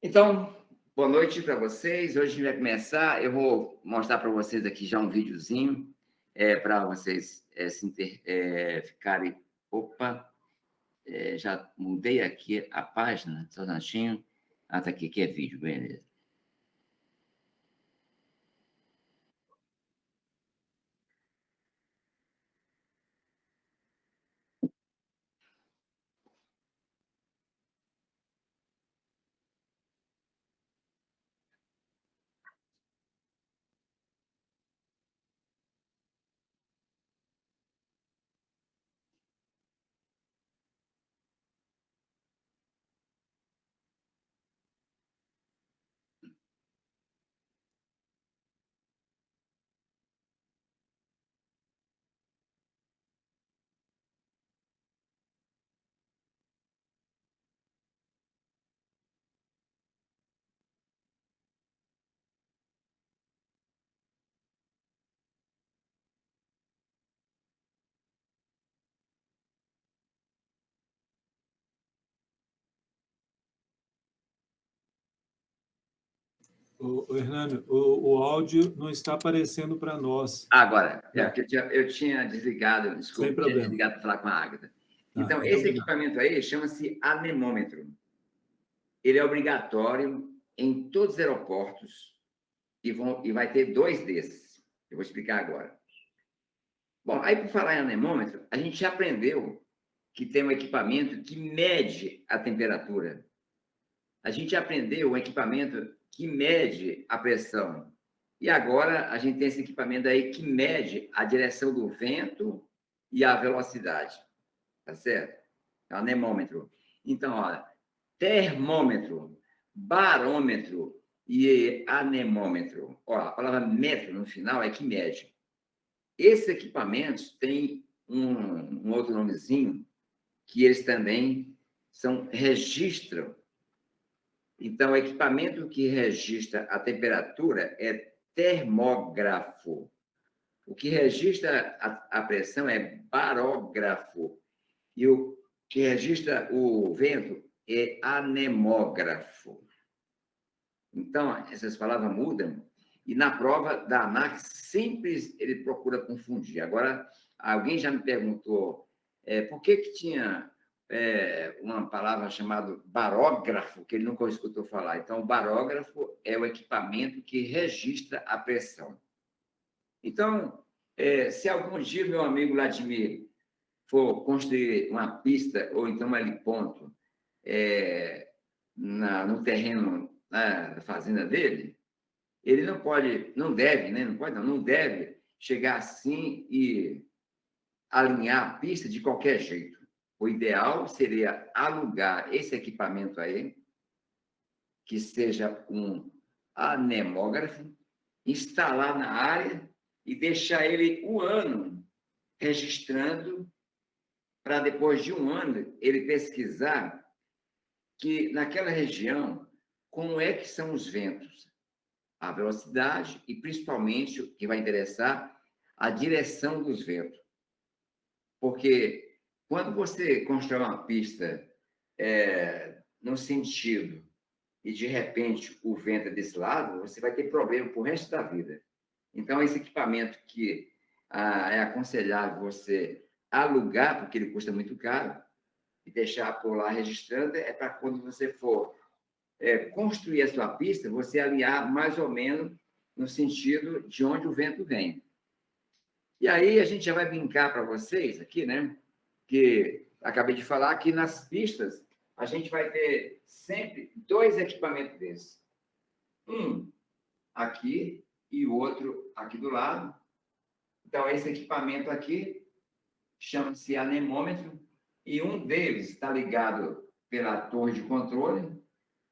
Então, boa noite para vocês. Hoje a gente vai começar. Eu vou mostrar para vocês aqui já um videozinho para vocês ficarem. Opa, já mudei aqui a página, só um instantinho. Ah, tá aqui, que é vídeo, beleza. Hernando, o áudio não está aparecendo para nós. Agora, eu tinha desligado, desculpa, Sem problema. tinha desligado para falar com a Águeda. Então, esse equipamento aí chama-se anemômetro. Ele é obrigatório em todos os aeroportos e vai ter 2 desses. Eu vou explicar agora. Bom, aí, por falar em anemômetro, a gente já aprendeu que tem um equipamento que mede a temperatura. A gente aprendeu um equipamento que mede a pressão. E agora a gente tem esse equipamento aí que mede a direção do vento e a velocidade. Tá certo? É o anemômetro. Então, olha, termômetro, barômetro e anemômetro. Ó, a palavra metro no final é que mede. Esses equipamentos têm um outro nomezinho que eles também registram. Então, o equipamento que registra a temperatura é termógrafo. O que registra a pressão é barógrafo. E o que registra o vento é anemógrafo. Então, essas palavras mudam. E na prova da ANAC, sempre ele procura confundir. Agora, alguém já me perguntou por que tinha uma palavra chamada barógrafo, que ele nunca escutou falar. Então, o barógrafo é o equipamento que registra a pressão. Então, se algum dia meu amigo Vladimir for construir uma pista ou então um heliponto no terreno da fazenda dele, ele não pode, não deve, né? Não deve chegar assim e alinhar a pista de qualquer jeito. O ideal seria alugar esse equipamento aí, que seja um anemógrafo, instalar na área e deixar ele um ano registrando, para depois de um ano ele pesquisar que naquela região como é que são os ventos, a velocidade e, principalmente, o que vai interessar, a direção dos ventos. Porque quando você constrói uma pista no sentido e, de repente, o vento é desse lado, você vai ter problema para o resto da vida. Então, esse equipamento que é aconselhável você alugar, porque ele custa muito caro, e deixar por lá registrando, é para quando você for construir a sua pista, você alinhar mais ou menos no sentido de onde o vento vem. E aí a gente já vai brincar para vocês aqui, né? Que acabei de falar que nas pistas a gente vai ter sempre 2 equipamentos desses. Um aqui e o outro aqui do lado. Então, esse equipamento aqui chama-se anemômetro e um deles está ligado pela torre de controle.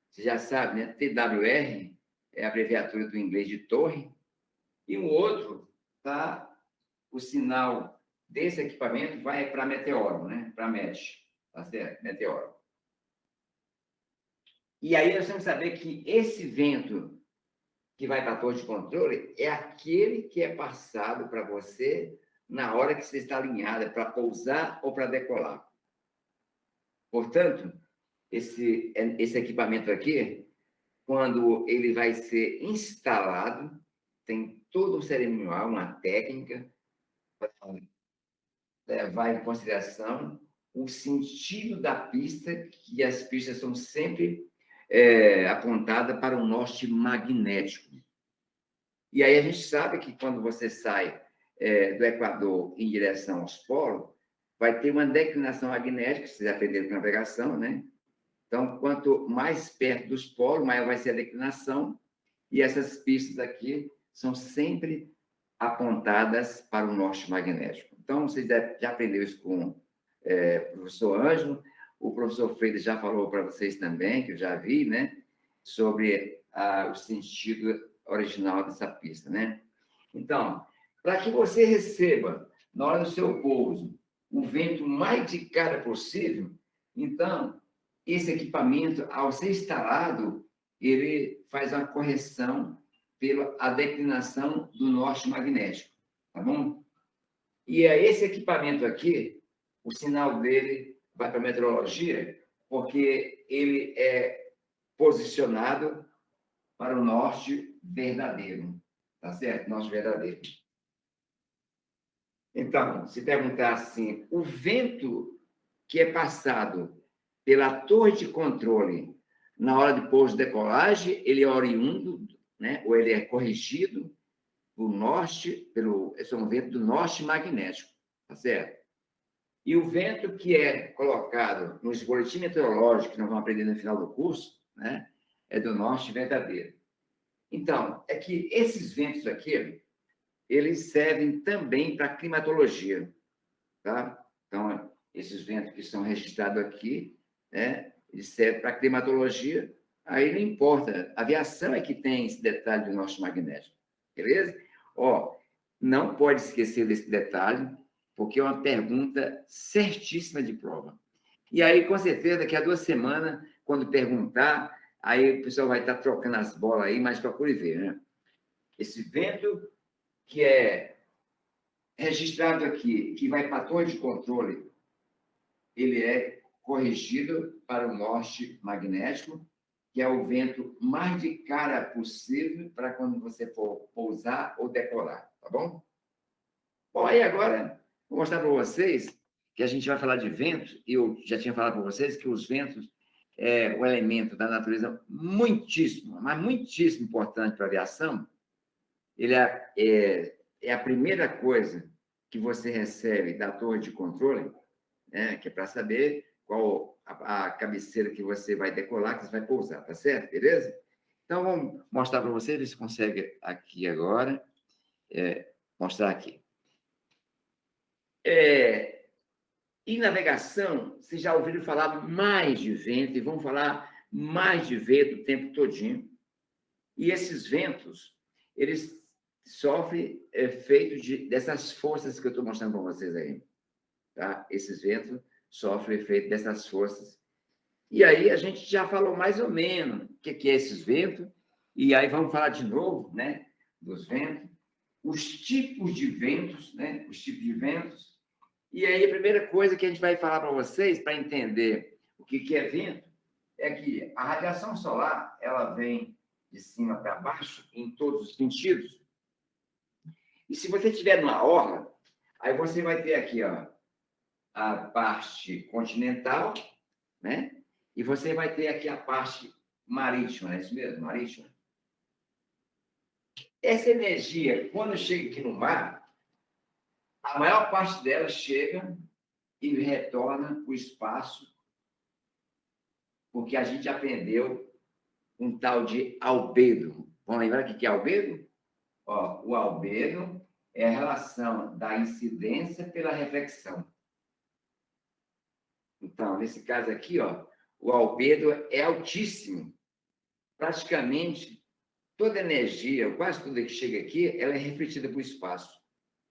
Você já sabe, né? TWR é a abreviatura do inglês de torre. E o outro, tá? O sinal desse equipamento vai para meteoro, né? Para MET, tá certo? Meteoro. E aí nós temos que saber que esse vento que vai para a torre de controle é aquele que é passado para você na hora que você está alinhada para pousar ou para decolar. Portanto, esse equipamento aqui quando ele vai ser instalado, tem todo um cerimonial, uma técnica, para levar em consideração o sentido da pista, que as pistas são sempre apontadas para o norte magnético. E aí a gente sabe que quando você sai do Equador em direção aos polos, vai ter uma declinação magnética, vocês aprenderam com navegação, né? Então, quanto mais perto dos polos, maior vai ser a declinação, e essas pistas aqui são sempre apontadas para o norte magnético. Então, vocês já aprenderam isso com o professor Ângelo, o professor Freitas já falou para vocês também, que eu já vi, né, sobre o sentido original dessa pista, né? Então, para que você receba, na hora do seu pouso, o vento mais de cara possível, então, esse equipamento, ao ser instalado, ele faz uma correção pela declinação do norte magnético, tá bom? E é esse equipamento aqui, o sinal dele vai para a meteorologia, porque ele é posicionado para o norte verdadeiro, tá certo? Norte verdadeiro. Então, se perguntar assim, o vento que é passado pela torre de controle na hora de pouso e decolagem, ele é oriundo, né? Ou ele é corrigido do norte, esse é um vento do norte magnético, tá certo? E o vento que é colocado nos boletins meteorológicos, que nós vamos aprender no final do curso, né? É do norte verdadeiro. Então, é que esses ventos aqui, eles servem também para climatologia, tá? Então, esses ventos que são registrados aqui, né? Eles servem para climatologia, aí não importa, a aviação é que tem esse detalhe do norte magnético, beleza? Ó, não pode esquecer desse detalhe, porque é uma pergunta certíssima de prova. E aí, com certeza, daqui a 2 semanas, quando perguntar, aí o pessoal vai estar trocando as bolas aí, mas procure ver, né? Esse vento que é registrado aqui, que vai para a torre de controle, ele é corrigido para o norte magnético, que é o vento mais de cara possível para quando você for pousar ou decolar, tá bom? Bom, aí agora vou mostrar para vocês que a gente vai falar de ventos, e eu já tinha falado para vocês que os ventos é um elemento da natureza muitíssimo, mas muitíssimo importante para a aviação. Ele é a primeira coisa que você recebe da torre de controle, né, que é para saber qual a cabeceira que você vai decolar, que você vai pousar, tá certo? Beleza? Então, vamos mostrar para vocês, ver se consegue aqui agora, mostrar aqui. Em navegação, vocês já ouviram falar mais de vento, e vão falar mais de vento o tempo todinho. E esses ventos, eles sofrem efeito dessas forças que eu estou mostrando para vocês aí. Tá? Esses ventos sofrem efeito dessas forças. E aí a gente já falou mais ou menos o que é esses ventos, e aí vamos falar de novo, né, dos ventos, os tipos de ventos, né, os tipos de ventos. E aí a primeira coisa que a gente vai falar para vocês, para entender o que é vento, é que a radiação solar, ela vem de cima para baixo, em todos os sentidos. E se você estiver numa orla, aí você vai ter aqui, ó, a parte continental, né? E você vai ter aqui a parte marítima, é isso mesmo? Marítima. Essa energia, quando chega aqui no mar, a maior parte dela chega e retorna para o espaço, porque a gente aprendeu um tal de albedo. Vamos lembrar o que é albedo? Ó, o albedo é a relação da incidência pela reflexão. Então, nesse caso aqui, ó, o albedo é altíssimo. Praticamente toda energia, quase tudo que chega aqui, ela é refletida para o espaço,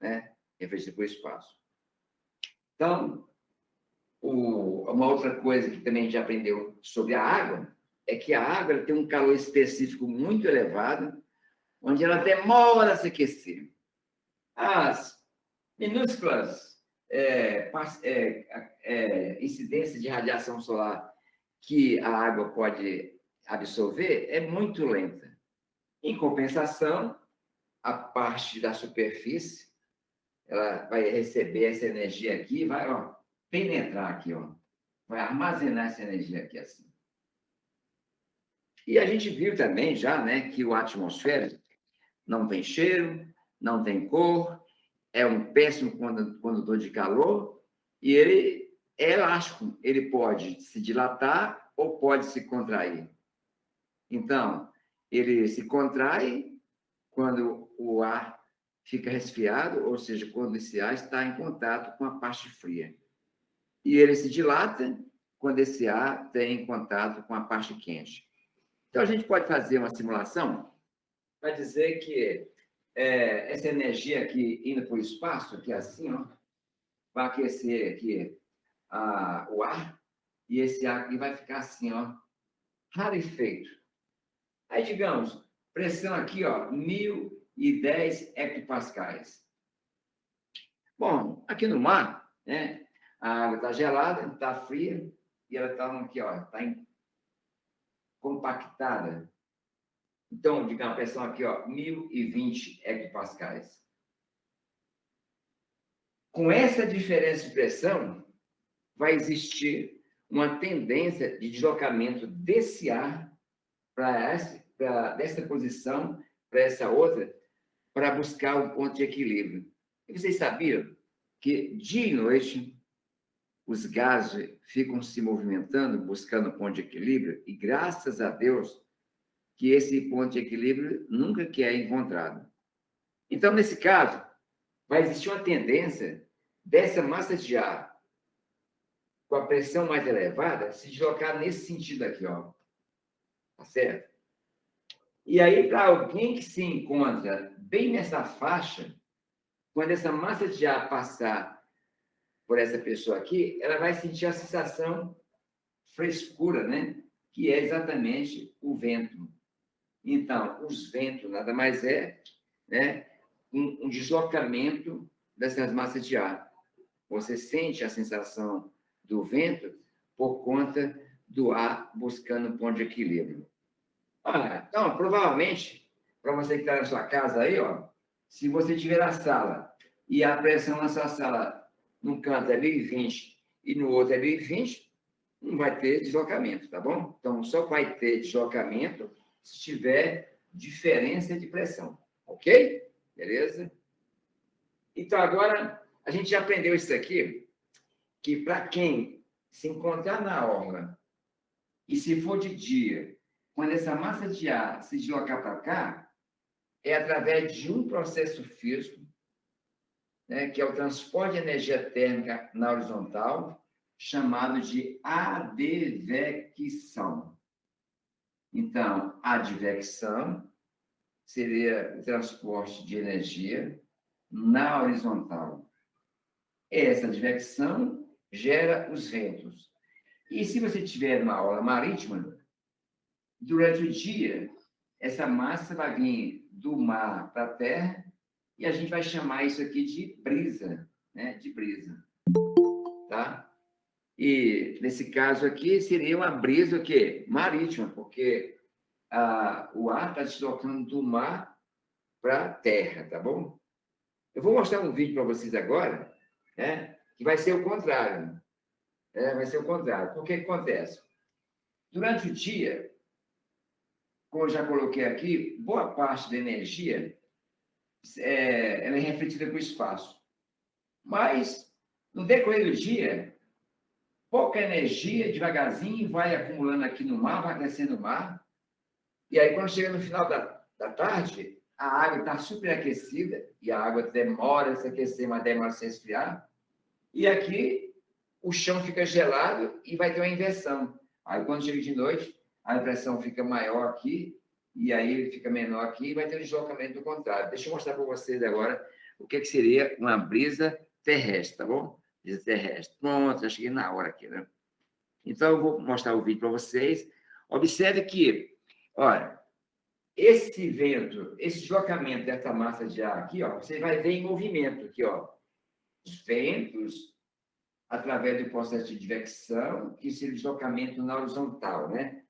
né? Refletida para o espaço. Então, uma outra coisa que também a gente aprendeu sobre a água é que a água tem um calor específico muito elevado, onde ela demora a se aquecer. As minúsculas incidências de radiação solar que a água pode absorver é muito lenta. Em compensação, a parte da superfície, ela vai receber essa energia aqui, vai, ó, penetrar aqui, ó, vai armazenar essa energia aqui assim. E a gente viu também já, né, que a atmosfera não tem cheiro, não tem cor, é um péssimo condutor de calor e ele é elástico, ele pode se dilatar ou pode se contrair. Então, ele se contrai quando o ar fica resfriado, ou seja, quando esse ar está em contato com a parte fria. E ele se dilata quando esse ar tem contato com a parte quente. Então, a gente pode fazer uma simulação para dizer que essa energia aqui indo para o espaço, que é assim, ó, vai aquecer aqui o ar, e esse ar aqui vai ficar assim, ó, rarefeito. Aí, digamos, pressão aqui, ó, 1.010 hectopascais. Bom, aqui no mar, né, a água está gelada, está fria, e ela está aqui, ó, está compactada. Então, digamos, a pressão aqui, ó, 1.020 hectopascais. Com essa diferença de pressão, vai existir uma tendência de deslocamento desse ar dessa posição para essa outra, para buscar um ponto de equilíbrio. E vocês sabiam que dia e noite os gases ficam se movimentando, buscando um ponto de equilíbrio, e graças a Deus que esse ponto de equilíbrio nunca que é encontrado. Então, nesse caso, vai existir uma tendência dessa massa de ar com a pressão mais elevada se deslocar nesse sentido aqui, ó. Tá certo? E aí, para alguém que se encontra bem nessa faixa, quando essa massa de ar passar por essa pessoa aqui, ela vai sentir a sensação frescura, né? Que é exatamente o vento. Então, os ventos nada mais é, né, um deslocamento dessas massas de ar. Você sente a sensação do vento por conta do ar buscando um ponto de equilíbrio. Então, provavelmente, para você que está na sua casa aí, ó, se você tiver na sala e a pressão na sua sala num canto é 1.020 e no outro é 1.020, não vai ter deslocamento, tá bom? Então, só vai ter deslocamento se tiver diferença de pressão, ok? Beleza? Então, agora, a gente já aprendeu isso aqui, que para quem se encontrar na orla e se for de dia, quando essa massa de ar se deslocar para cá, é através de um processo físico, né, que é o transporte de energia térmica na horizontal, chamado de advecção. Então, advecção seria o transporte de energia na horizontal. Essa advecção gera os ventos. E se você tiver uma aula marítima, durante o dia, essa massa vai vir do mar para a terra e a gente vai chamar isso aqui de brisa, né? De brisa, tá? E nesse caso aqui seria uma brisa o quê? Marítima, porque o ar está deslocando do mar para a terra, tá bom? Eu vou mostrar um vídeo para vocês agora, né? Que vai ser o contrário. Vai ser o contrário. Por que acontece? Durante o dia, como eu já coloquei aqui, boa parte da energia ela é refletida para o espaço. Mas, no decorrer do dia, pouca energia, devagarzinho, vai acumulando aqui no mar, vai crescendo no mar. E aí, quando chega no final da tarde, a água está superaquecida, e a água demora a se aquecer, mas demora a se esfriar. E aqui, o chão fica gelado e vai ter uma inversão. Aí, quando chega de noite, a pressão fica maior aqui, e aí ele fica menor aqui, e vai ter um deslocamento do contrário. Deixa eu mostrar para vocês agora o que seria uma brisa terrestre, tá bom? Brisa terrestre. Pronto, já cheguei na hora aqui, né? Então, eu vou mostrar o vídeo para vocês. Observe que, olha, esse vento, esse deslocamento dessa massa de ar aqui, ó, você vai ver em movimento aqui, ó. Os ventos, através do processo de advecção, que seria o deslocamento na horizontal, né?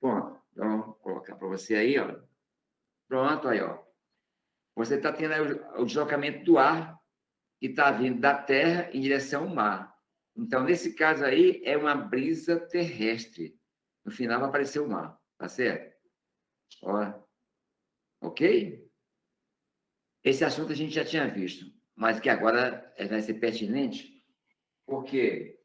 Bom, então você aí, ó. Pronto, aí, ó. Você está tendo aí o deslocamento do ar que está vindo da Terra em direção ao mar. Então, nesse caso aí, é uma brisa terrestre. No final vai aparecer o mar, tá certo? Ó, ok? Esse assunto a gente já tinha visto, mas que agora vai ser pertinente, porque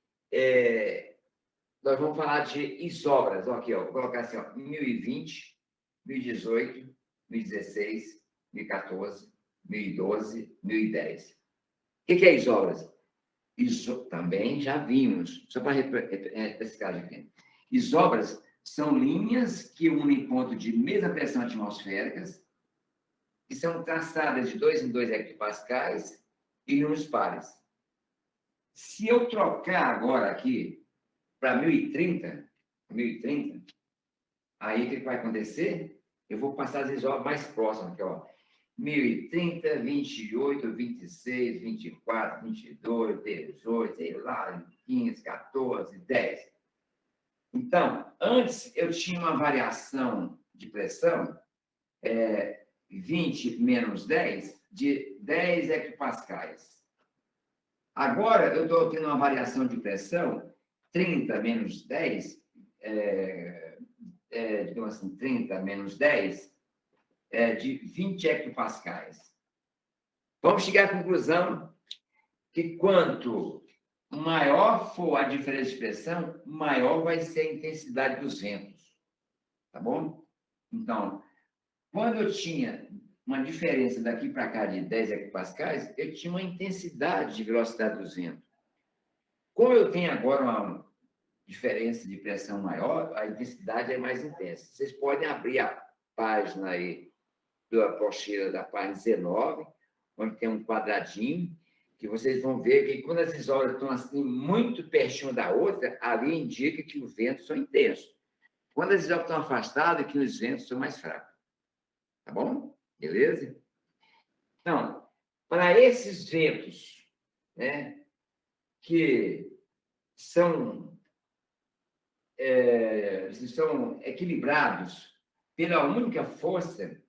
nós vamos falar de isobras. Ó, aqui, ó, vou colocar assim, ó, 1020, 1018, 1016, 1014, 1012, 1010. O que é isobras? Isso também já vimos, só para refrescar aqui. Isobras são linhas que unem pontos de mesma pressão atmosféricas, que são traçadas de 2 em 2 hectopascais e números pares. Se eu trocar agora aqui para 1030, aí o que vai acontecer? Eu vou passar as isobras mais próximas aqui, ó. 1030, 28, 26, 24, 22, 18, sei lá, 15, 14, 10. Então, antes eu tinha uma variação de pressão, 20 menos 10, de 10 hectopascais. Agora, eu estou tendo uma variação de pressão, 30 menos 10, digamos assim, 30 menos 10, de 20 hectopascais. Vamos chegar à conclusão que quanto maior for a diferença de pressão, maior vai ser a intensidade dos ventos. Tá bom? Então, quando eu tinha uma diferença daqui para cá de 10 hectopascais, eu tinha uma intensidade de velocidade dos ventos. Como eu tenho agora uma diferença de pressão maior, a intensidade é mais intensa. Vocês podem abrir a página aí da apostila da página 19, onde tem um quadradinho, que vocês vão ver que quando as isobras estão assim muito pertinho da outra, ali indica que os ventos são intensos. Quando as isobras estão afastadas, é que os ventos são mais fracos. Tá bom? Beleza? Então, para esses ventos, né, que são equilibrados pela única força,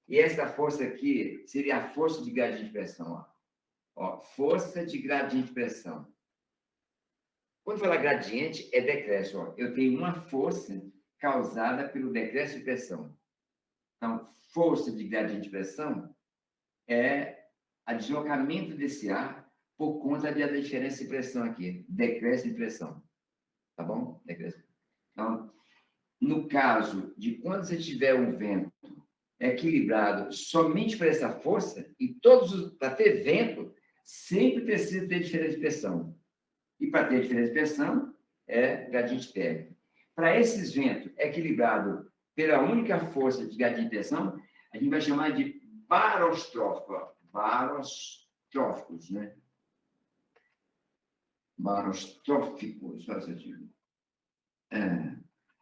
e essa força aqui seria a força de gradiente de pressão. Ó, força de gradiente de pressão. Quando falar gradiente, é decréscimo. Ó. Eu tenho uma força causada pelo decréscimo de pressão. Então, força de gradiente de pressão é o deslocamento desse ar por conta da diferença de pressão aqui. Decréscimo de pressão. Tá bom? Decréscimo. Então, no caso de quando você tiver um vento equilibrado somente por essa força, e para ter vento, sempre precisa ter diferença de pressão. E para ter diferença de pressão, é gradiente térmico. Para esses ventos equilibrados pela única força de gradiente de pressão, a gente vai chamar de barostrófico. Barostróficos, né? Barostróficos, faz sentido.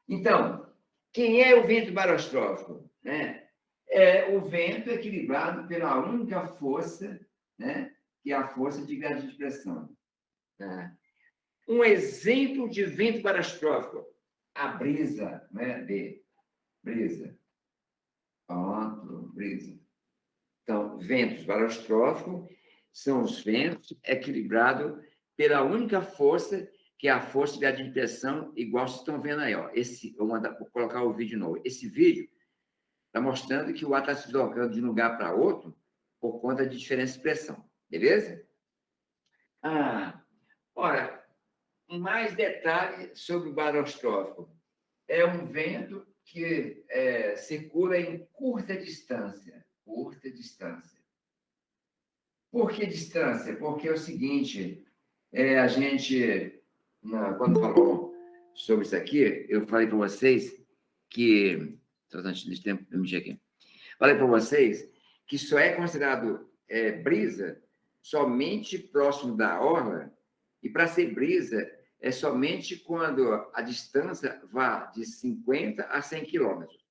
Então, quem é o vento barostrófico? Né? É o vento equilibrado pela única força, né? Que é a força de gradiente de pressão. Né? Um exemplo de vento barostrófico, a brisa, né? Brisa. Pronto, brisa. Então, ventos barostróficos são os ventos equilibrados pela única força, que é a força de gradiente de pressão, igual vocês estão vendo aí. Ó. Vou colocar o vídeo de novo. Esse vídeo está mostrando que o ar está se deslocando de um lugar para outro por conta de diferença de pressão. Beleza? Ora, mais detalhe sobre o barostrófico. É um vento que circula em curta distância. Curta distância. Por que distância? Porque é o seguinte, a gente, quando falou sobre isso aqui, eu falei para vocês que... Antes de tempo, eu mexi aqui. Falei para vocês que só é considerado brisa somente próximo da orla, e para ser brisa é somente quando a distância vá de 50 a 100 quilômetros.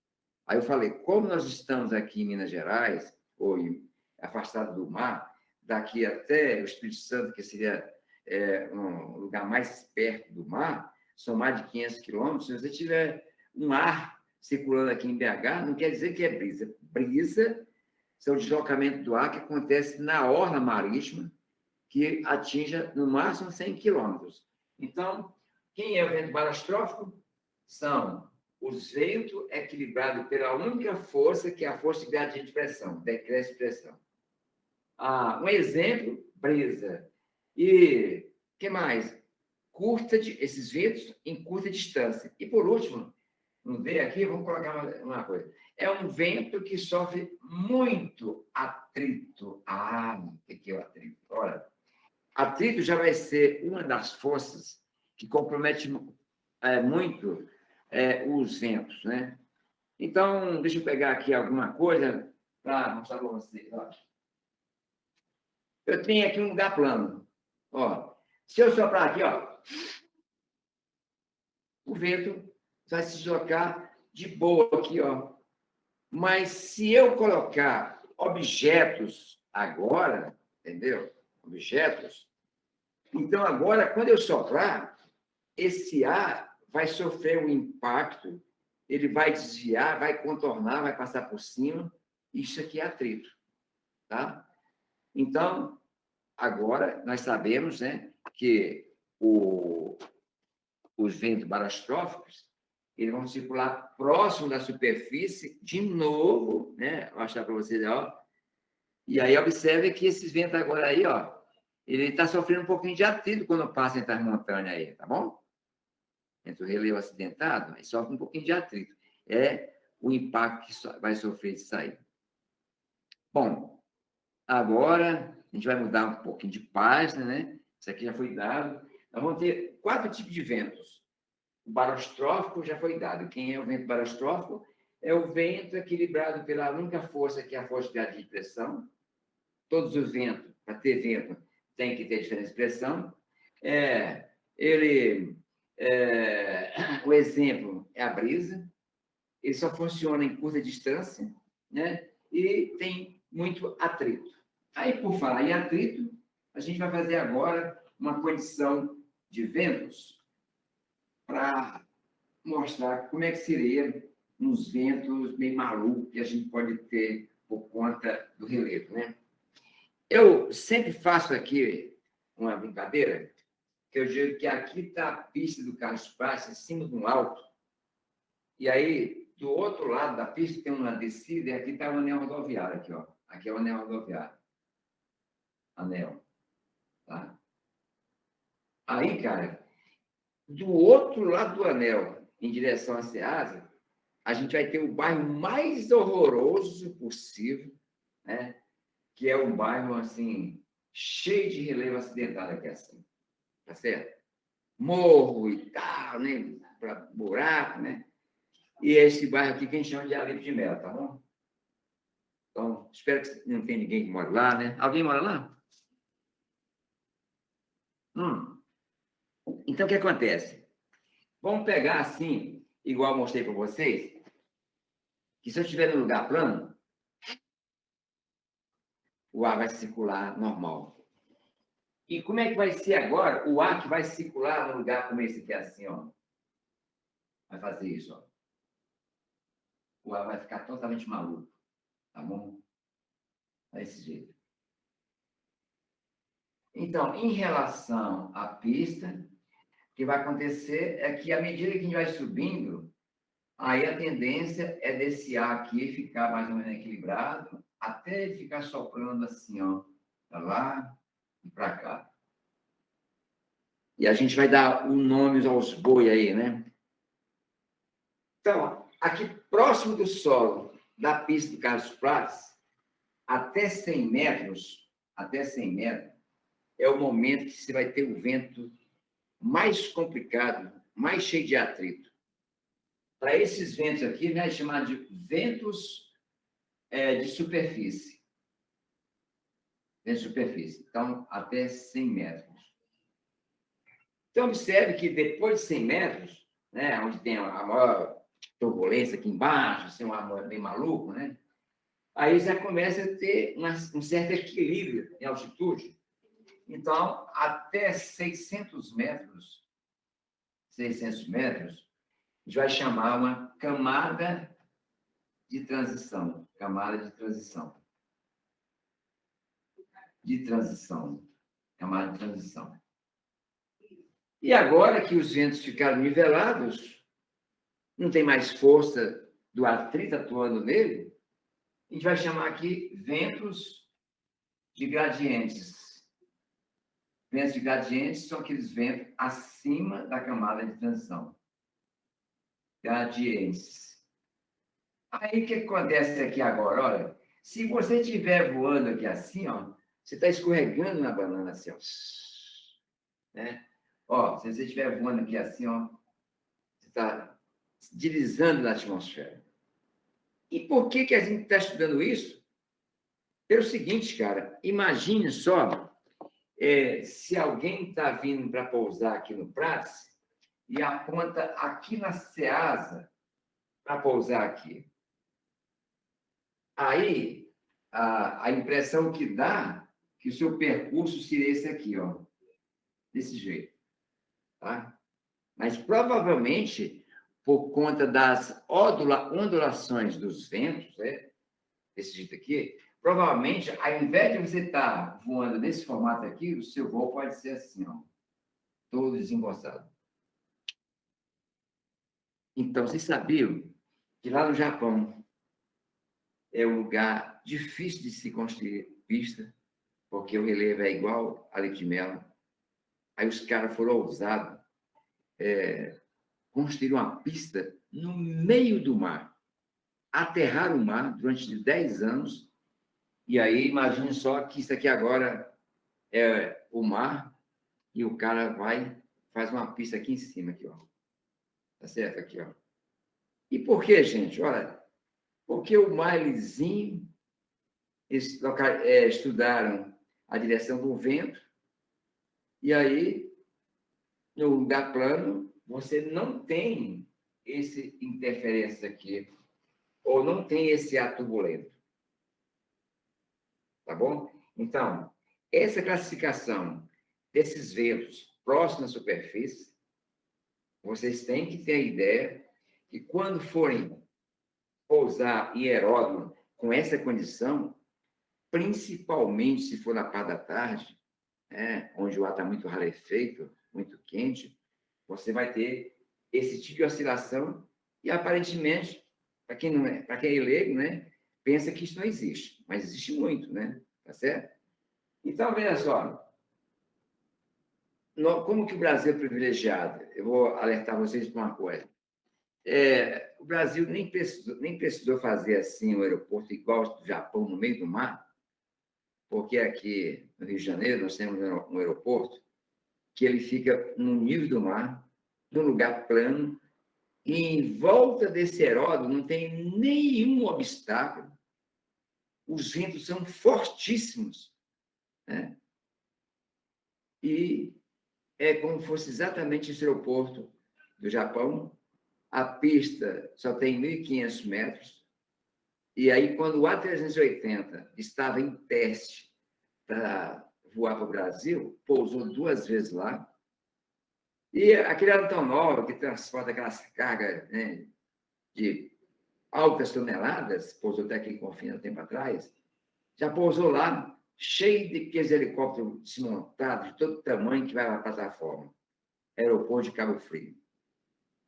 Aí eu falei, como nós estamos aqui em Minas Gerais, ou afastado do mar, daqui até o Espírito Santo, que seria um lugar mais perto do mar, são mais de 500 quilômetros, se você tiver um ar circulando aqui em BH, não quer dizer que é brisa. Brisa são o deslocamento do ar que acontece na orla marítima, que atinja no máximo 100 quilômetros. Então, quem é o vento barastrófico? São os ventos equilibrados pela única força, que é a força de gradiente de pressão, decréscimo de pressão. Um exemplo, brisa. E o que mais? Esses ventos em curta distância. E, por último, vamos ver aqui, vamos colocar uma coisa. É um vento que sofre muito atrito. O que é o atrito? Olha, atrito já vai ser uma das forças que compromete muito os ventos, né? Então, deixa eu pegar aqui alguma coisa para mostrar para vocês. Ó. Eu tenho aqui um lugar plano. Ó, se eu soprar aqui, ó, o vento vai se deslocar de boa aqui, ó. Mas se eu colocar objetos agora, entendeu? Objetos. Então, agora, quando eu soprar, esse ar vai sofrer um impacto, ele vai desviar, vai contornar, vai passar por cima. Isso aqui é atrito, tá? Então, agora, nós sabemos, né, que os ventos barastróficos, eles vão circular próximo da superfície, de novo, né? Vou mostrar para vocês, ó. E aí, observe que esses ventos agora aí, ó, ele está sofrendo um pouquinho de atrito quando passa entre as montanhas aí, tá bom? Entre o relevo acidentado, aí sofre um pouquinho de atrito. É o impacto que vai sofrer isso aí. Bom, agora a gente vai mudar um pouquinho de página, né? Isso aqui já foi dado. Nós vamos ter 4 tipos de ventos. O barastrófico já foi dado. Quem é o vento barastrófico? É o vento equilibrado pela única força, que é a força de gradiente de pressão. Todos os ventos, para ter vento, tem que ter diferença de pressão. O exemplo é a brisa. Ele só funciona em curta distância, né? E tem muito atrito. Aí, por falar em atrito, a gente vai fazer agora uma condição de ventos para mostrar como é que seria uns ventos meio malucos que a gente pode ter por conta do relevo, né? Eu sempre faço aqui uma brincadeira, que eu digo que aqui está a pista do Carlos Paz, em cima de um alto, e aí, do outro lado da pista tem uma descida, e aqui está o anel rodoviário, aqui, ó. Aqui é o anel rodoviário. Anel. Tá? Aí, cara, do outro lado do anel, em direção à Ceasa, a gente vai ter o bairro mais horroroso possível, né? Que é um bairro, assim, cheio de relevo acidentado aqui, assim. Tá certo? Morro e tal, né? Para buraco, né? E é esse bairro aqui que a gente chama de Alípio de Melo, tá bom? Então, espero que não tenha ninguém que mora lá, né? Alguém mora lá? Então, o que acontece? Vamos pegar assim, igual eu mostrei para vocês, que se eu estiver no lugar plano, o ar vai circular normal. E como é que vai ser agora o ar que vai circular num lugar como esse aqui, assim, ó? Vai fazer isso, ó. O ar vai ficar totalmente maluco, tá bom? Desse jeito. Então, em relação à pista, o que vai acontecer é que, à medida que a gente vai subindo, aí a tendência é desse ar aqui ficar mais ou menos equilibrado, até ele ficar soprando assim, ó, para lá e para cá. E a gente vai dar os nomes aos boi aí, né? Então, aqui próximo do solo da pista do Carlos Prates, até 100 metros, é o momento que você vai ter o vento mais complicado, mais cheio de atrito. Para esses ventos aqui, nós chamamos de ventos de superfície. Ventos de superfície. Então, até 100 metros. Então, observe que depois de 100 metros, né, onde tem a maior turbulência aqui embaixo, assim, um ar bem maluco, né? Aí já começa a ter um certo equilíbrio em altitude. Então, até 600 metros, a gente vai chamar uma camada de transição. Camada de transição. De transição. Camada de transição. E agora que os ventos ficaram nivelados, não tem mais força do atrito atuando nele, a gente vai chamar aqui ventos de gradientes. Ventos de gradientes são aqueles ventos acima da camada de transição. Gradientes. Aí, o que acontece aqui agora? Olha, se você estiver voando aqui assim, ó, você está escorregando na banana assim, ó. Né? Ó, se você estiver voando aqui assim, ó, você está deslizando na atmosfera. E por que a gente está estudando isso? Pelo seguinte, cara, imagine só se alguém está vindo para pousar aqui no Prats e aponta aqui na Ceasa para pousar aqui. Aí, a impressão que dá que o seu percurso seria esse aqui, ó, desse jeito. Tá? Mas, provavelmente, por conta das ondulações dos ventos, desse jeito aqui, provavelmente, ao invés de você estar voando nesse formato aqui, o seu voo pode ser assim, ó, todo desembolsado. Então, vocês sabiam que lá no Japão é um lugar difícil de se construir pista, porque o relevo é igual a Leite de Mel. Aí os caras foram ousados, construíram uma pista no meio do mar, aterraram o mar durante 10 anos, e aí imagine só que isso aqui agora é o mar, e o cara faz uma pista aqui em cima, aqui, ó. Tá certo? Aqui, ó. E por quê, gente? Olha, porque o mar é lisinho, eles estudaram a direção do vento, e aí, no lugar plano, você não tem esse interferência aqui, ou não tem esse ar turbulento. Tá bom? Então, essa classificação desses ventos próximos à superfície, vocês têm que ter a ideia que quando forem pousar em aeródromo com essa condição, principalmente se for na parte da tarde, onde o ar está muito rarefeito, muito quente, você vai ter esse tipo de oscilação e, aparentemente, para quem é leigo, né, pensa que isso não existe, mas existe muito, né? Tá certo? Então, veja só, como que o Brasil é privilegiado? Eu vou alertar vocês para uma coisa. O Brasil nem precisou fazer assim um aeroporto igual ao do Japão, no meio do mar, porque aqui no Rio de Janeiro nós temos um aeroporto que ele fica no nível do mar, num lugar plano, e em volta desse aeródromo não tem nenhum obstáculo. Os ventos são fortíssimos, né? E é como se fosse exatamente esse aeroporto do Japão. A pista só tem 1.500 metros. E aí, quando o A380 estava em teste para voar para o Brasil, pousou 2 vezes lá. E aquele aerotonol que transporta aquelas cargas, né, de altas toneladas, pousou até aqui em Confins há tempo atrás, já pousou lá, cheio de aqueles helicópteros desmontados, de todo tamanho, que vai para a plataforma. Aeroporto de Cabo Frio.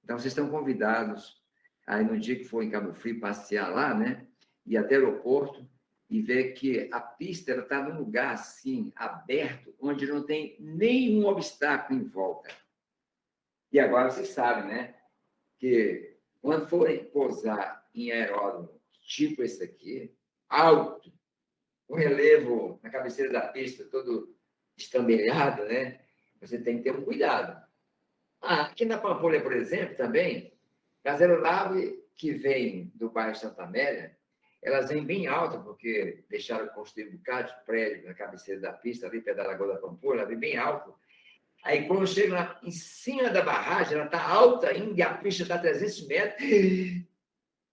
Então, vocês estão convidados, aí no dia que for em Cabo Frio, passear lá, né? Ir até o aeroporto e ver que a pista está num lugar assim, aberto, onde não tem nenhum obstáculo em volta. E agora vocês sabem, né? Que quando forem pousar em aeródromo tipo esse aqui, alto, o relevo na cabeceira da pista todo estambelhado, né? Você tem que ter um cuidado. Aqui na Pampulha, por exemplo, também, as aeronaves que vêm do bairro Santa Amélia, elas vêm bem altas, porque deixaram construir um bocado de prédio na cabeceira da pista, ali perto da Lagoa da Pampulha, ela vem bem alto. Aí, quando chega lá em cima da barragem, ela está alta ainda, e a pista está a 300 metros,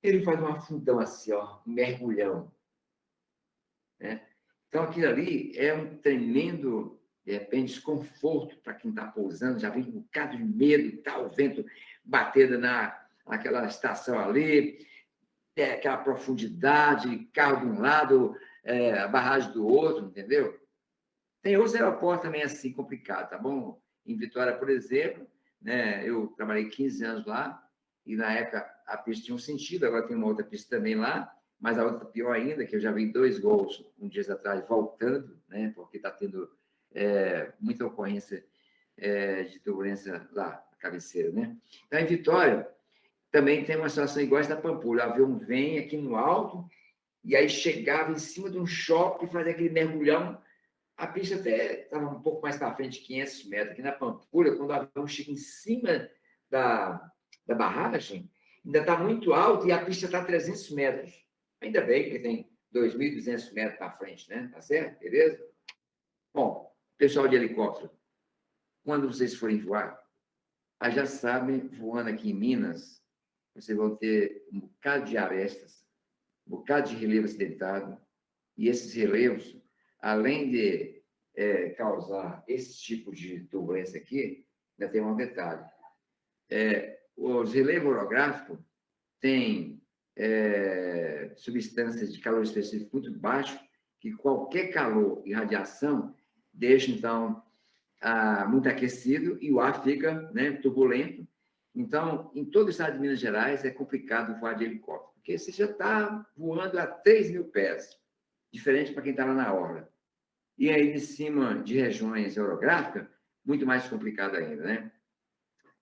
ele faz um afundão assim, ó, um mergulhão. Né? Então, aquilo ali é um tremendo, de repente, desconforto para quem está pousando, já vem com um bocado de medo e tal, o vento batendo aquela estação ali, aquela profundidade, carro de um lado, a barragem do outro, entendeu? Tem outros aeroportos também assim, complicado, tá bom? Em Vitória, por exemplo, né, eu trabalhei 15 anos lá, e na época a pista tinha um sentido, agora tem uma outra pista também lá, mas a outra pior ainda, que eu já vi 2 gols um dia atrás voltando, né, porque está tendo muita ocorrência de turbulência lá, na cabeceira, né? Então, em Vitória, também tem uma situação igual essa da Pampulha. O avião vem aqui no alto, e aí chegava em cima de um shopping, fazia aquele mergulhão. A pista até estava um pouco mais para frente, 500 metros. Aqui na Pampulha, quando o avião chega em cima da barragem, ainda está muito alto e a pista está a 300 metros. Ainda bem que tem 2.200 metros para frente, né? Tá certo? Beleza? Bom, pessoal de helicóptero, quando vocês forem voar, já sabem, voando aqui em Minas, vocês vão ter um bocado de arestas, um bocado de relevo acidentado, e esses relevos, além de causar esse tipo de turbulência aqui, ainda tem um detalhe. Os relevos orográficos têm substâncias de calor específico muito baixo, que qualquer calor e radiação deixa, então, muito aquecido e o ar fica, né, turbulento. Então, em todo o estado de Minas Gerais, é complicado voar de helicóptero, porque você já está voando a 3.000 pés, diferente para quem está lá na orla. E aí, de cima de regiões orográficas, muito mais complicado ainda, né?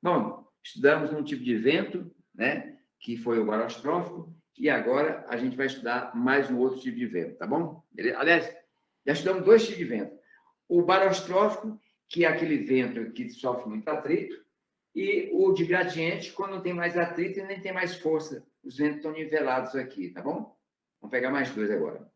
Bom, estudamos um tipo de vento, né, que foi o barostrófico, e agora a gente vai estudar mais um outro tipo de vento, tá bom? Aliás, já estudamos 2 tipos de vento. O barostrófico, que é aquele vento que sofre muito atrito, e o de gradiente, quando não tem mais atrito e nem tem mais força. Os ventos estão nivelados aqui, tá bom? Vamos pegar mais 2 agora.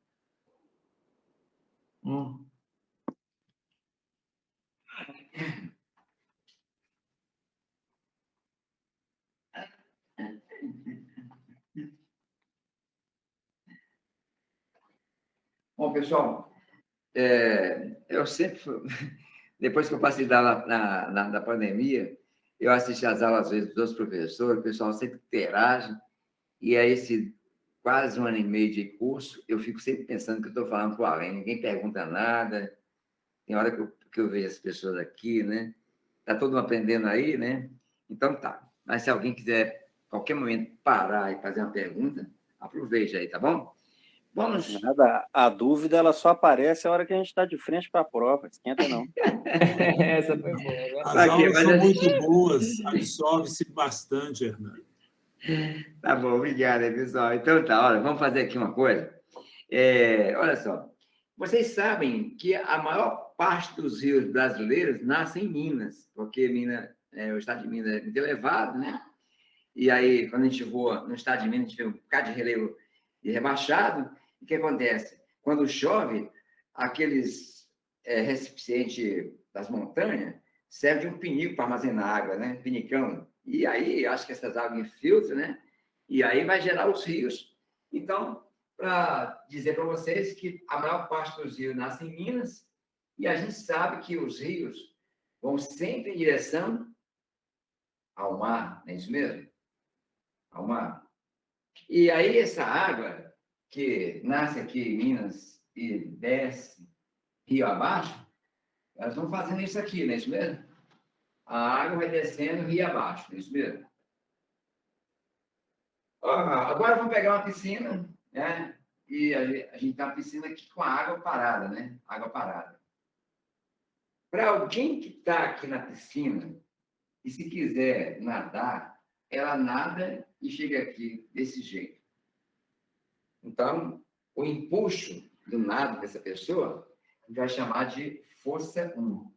Bom, pessoal, eu sempre, depois que eu passei da pandemia, eu assisti às aulas, às vezes, dos professores, o pessoal sempre interage, e é esse quase 1 ano e meio de curso, eu fico sempre pensando que eu estou falando com alguém, ninguém pergunta nada, tem hora que eu vejo as pessoas aqui, né? Está todo mundo aprendendo aí, né? Então tá. Mas se alguém quiser, qualquer momento, parar e fazer uma pergunta, aproveite aí, tá bom? Vamos. Nada, a dúvida ela só aparece a hora que a gente está de frente para a prova, esquenta não. Essa foi boa. As aulas são muito boas, absorve-se bastante, Hernando. Tá bom, obrigado, pessoal. Então tá, olha, vamos fazer aqui uma coisa. Olha só, vocês sabem que a maior parte dos rios brasileiros nascem em Minas, porque o estado de Minas é muito elevado, né? E aí, quando a gente voa no estado de Minas, a gente vê um bocado de relevo rebaixado. E o que acontece? Quando chove, aqueles recipientes das montanhas servem de um pinico para armazenar água, né? Pinicão. E aí, acho que essas águas infiltram, né? E aí vai gerar os rios. Então, para dizer para vocês que a maior parte dos rios nasce em Minas, e a gente sabe que os rios vão sempre em direção ao mar, não é isso mesmo? Ao mar. E aí essa água que nasce aqui em Minas e desce rio abaixo, elas vão fazendo isso aqui, não é isso mesmo? A água vai descendo rio abaixo, não é isso mesmo? Agora vamos pegar uma piscina, né? E a gente está na piscina aqui com a água parada, né? Água parada. Para alguém que está aqui na piscina, e se quiser nadar, ela nada e chega aqui desse jeito. Então, o empuxo do nado dessa pessoa a gente vai chamar de força 1.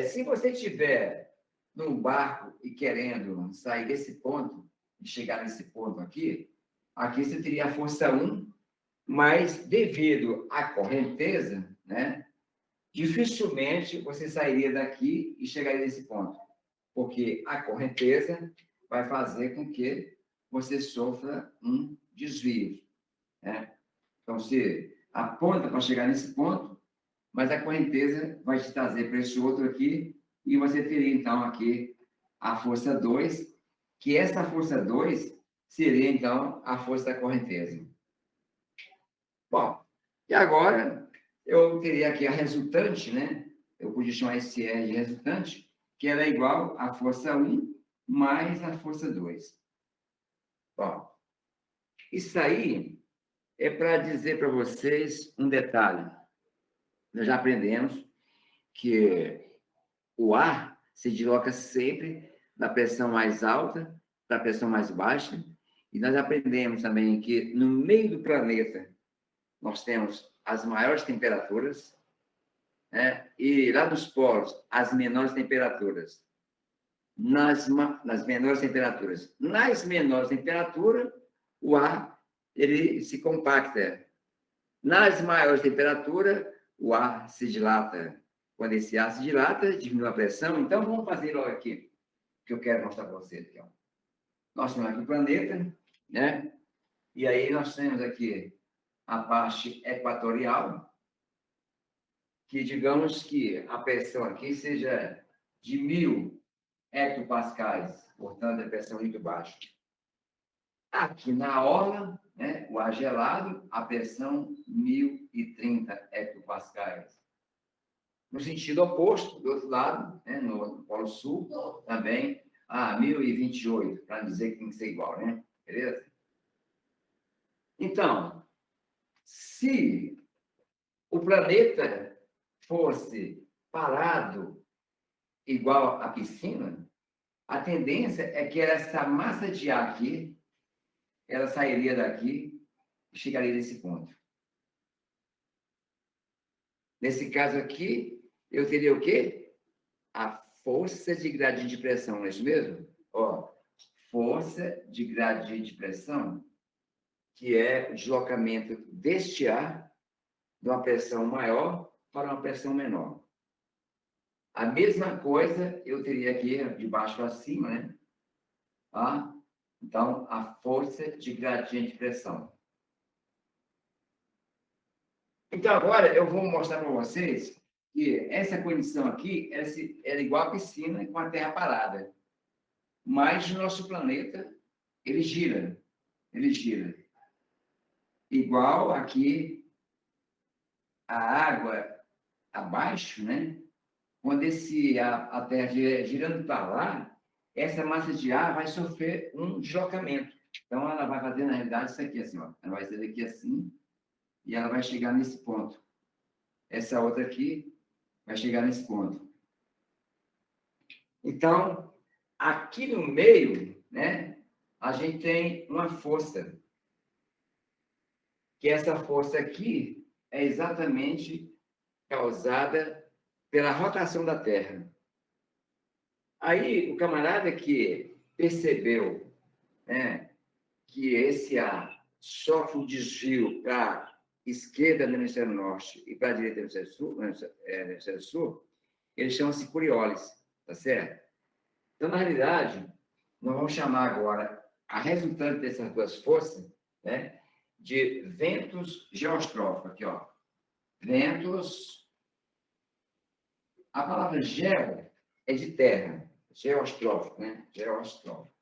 Se você estiver num barco e querendo sair desse ponto, e chegar nesse ponto aqui você teria a força 1, mas devido à correnteza, né, dificilmente você sairia daqui e chegaria nesse ponto, porque a correnteza vai fazer com que você sofra um desvio, né? Então, você aponta para chegar nesse ponto, mas a correnteza vai te trazer para esse outro aqui, e você teria, então, aqui a força 2, que essa força 2 seria, então, a força da correnteza. Bom, e agora eu teria aqui a resultante, né? Eu podia chamar esse R de resultante, que ela é igual à força 1 mais a força 2. Bom, isso aí é para dizer para vocês um detalhe. Nós já aprendemos que o ar se desloca sempre da pressão mais alta para a pressão mais baixa, e nós aprendemos também que no meio do planeta nós temos as maiores temperaturas, né? E lá nos polos, as menores temperaturas. Nas menores temperaturas. Nas menores temperaturas, o ar ele se compacta. Nas maiores temperaturas, o ar se dilata. Quando esse ar se dilata, diminui a pressão. Então, vamos fazer logo aqui, que eu quero mostrar para vocês. Aqui, ó. Nós temos aqui o planeta, né? E aí nós temos aqui a parte equatorial, que digamos que a pressão aqui seja de 1.000 hectopascais, portanto, a pressão muito baixa. Aqui na orla, né, o ar gelado, a pressão 1.030 hectopascais. No sentido oposto, do outro lado, né, no Polo Sul, também, 1.028, para dizer que tem que ser igual, né? Beleza? Então, se o planeta fosse parado igual à piscina, a tendência é que essa massa de ar aqui, ela sairia daqui e chegaria nesse ponto. Nesse caso aqui, eu teria o quê? A força de gradiente de pressão, não é isso mesmo? Ó, força de gradiente de pressão, que é o deslocamento deste ar de uma pressão maior para uma pressão menor. A mesma coisa eu teria aqui de baixo para cima, né? Tá? Então, a força de gradiente de pressão. Então, agora eu vou mostrar para vocês que essa condição aqui é igual à piscina com a Terra parada. Mas o nosso planeta, ele gira. Ele gira. Igual aqui a água abaixo, né? Quando a Terra girando para lá, essa massa de ar vai sofrer um deslocamento. Então, ela vai fazer, na realidade, isso aqui assim, ó. Ela vai ser daqui assim, e ela vai chegar nesse ponto. Essa outra aqui vai chegar nesse ponto. Então, aqui no meio, né, a gente tem uma força. Que essa força aqui é exatamente causada pela rotação da Terra. Aí, o camarada que percebeu, né, que esse ar sofre um desvio para a esquerda no hemisfério norte e para a direita no hemisfério sul, eles chamam-se Coriolis, tá certo? Então, na realidade, nós vamos chamar agora a resultante dessas duas forças, né, de ventos geostróficos. Aqui, ó. Ventos. A palavra geo é de terra. Geostrófico, né? Geostrófico.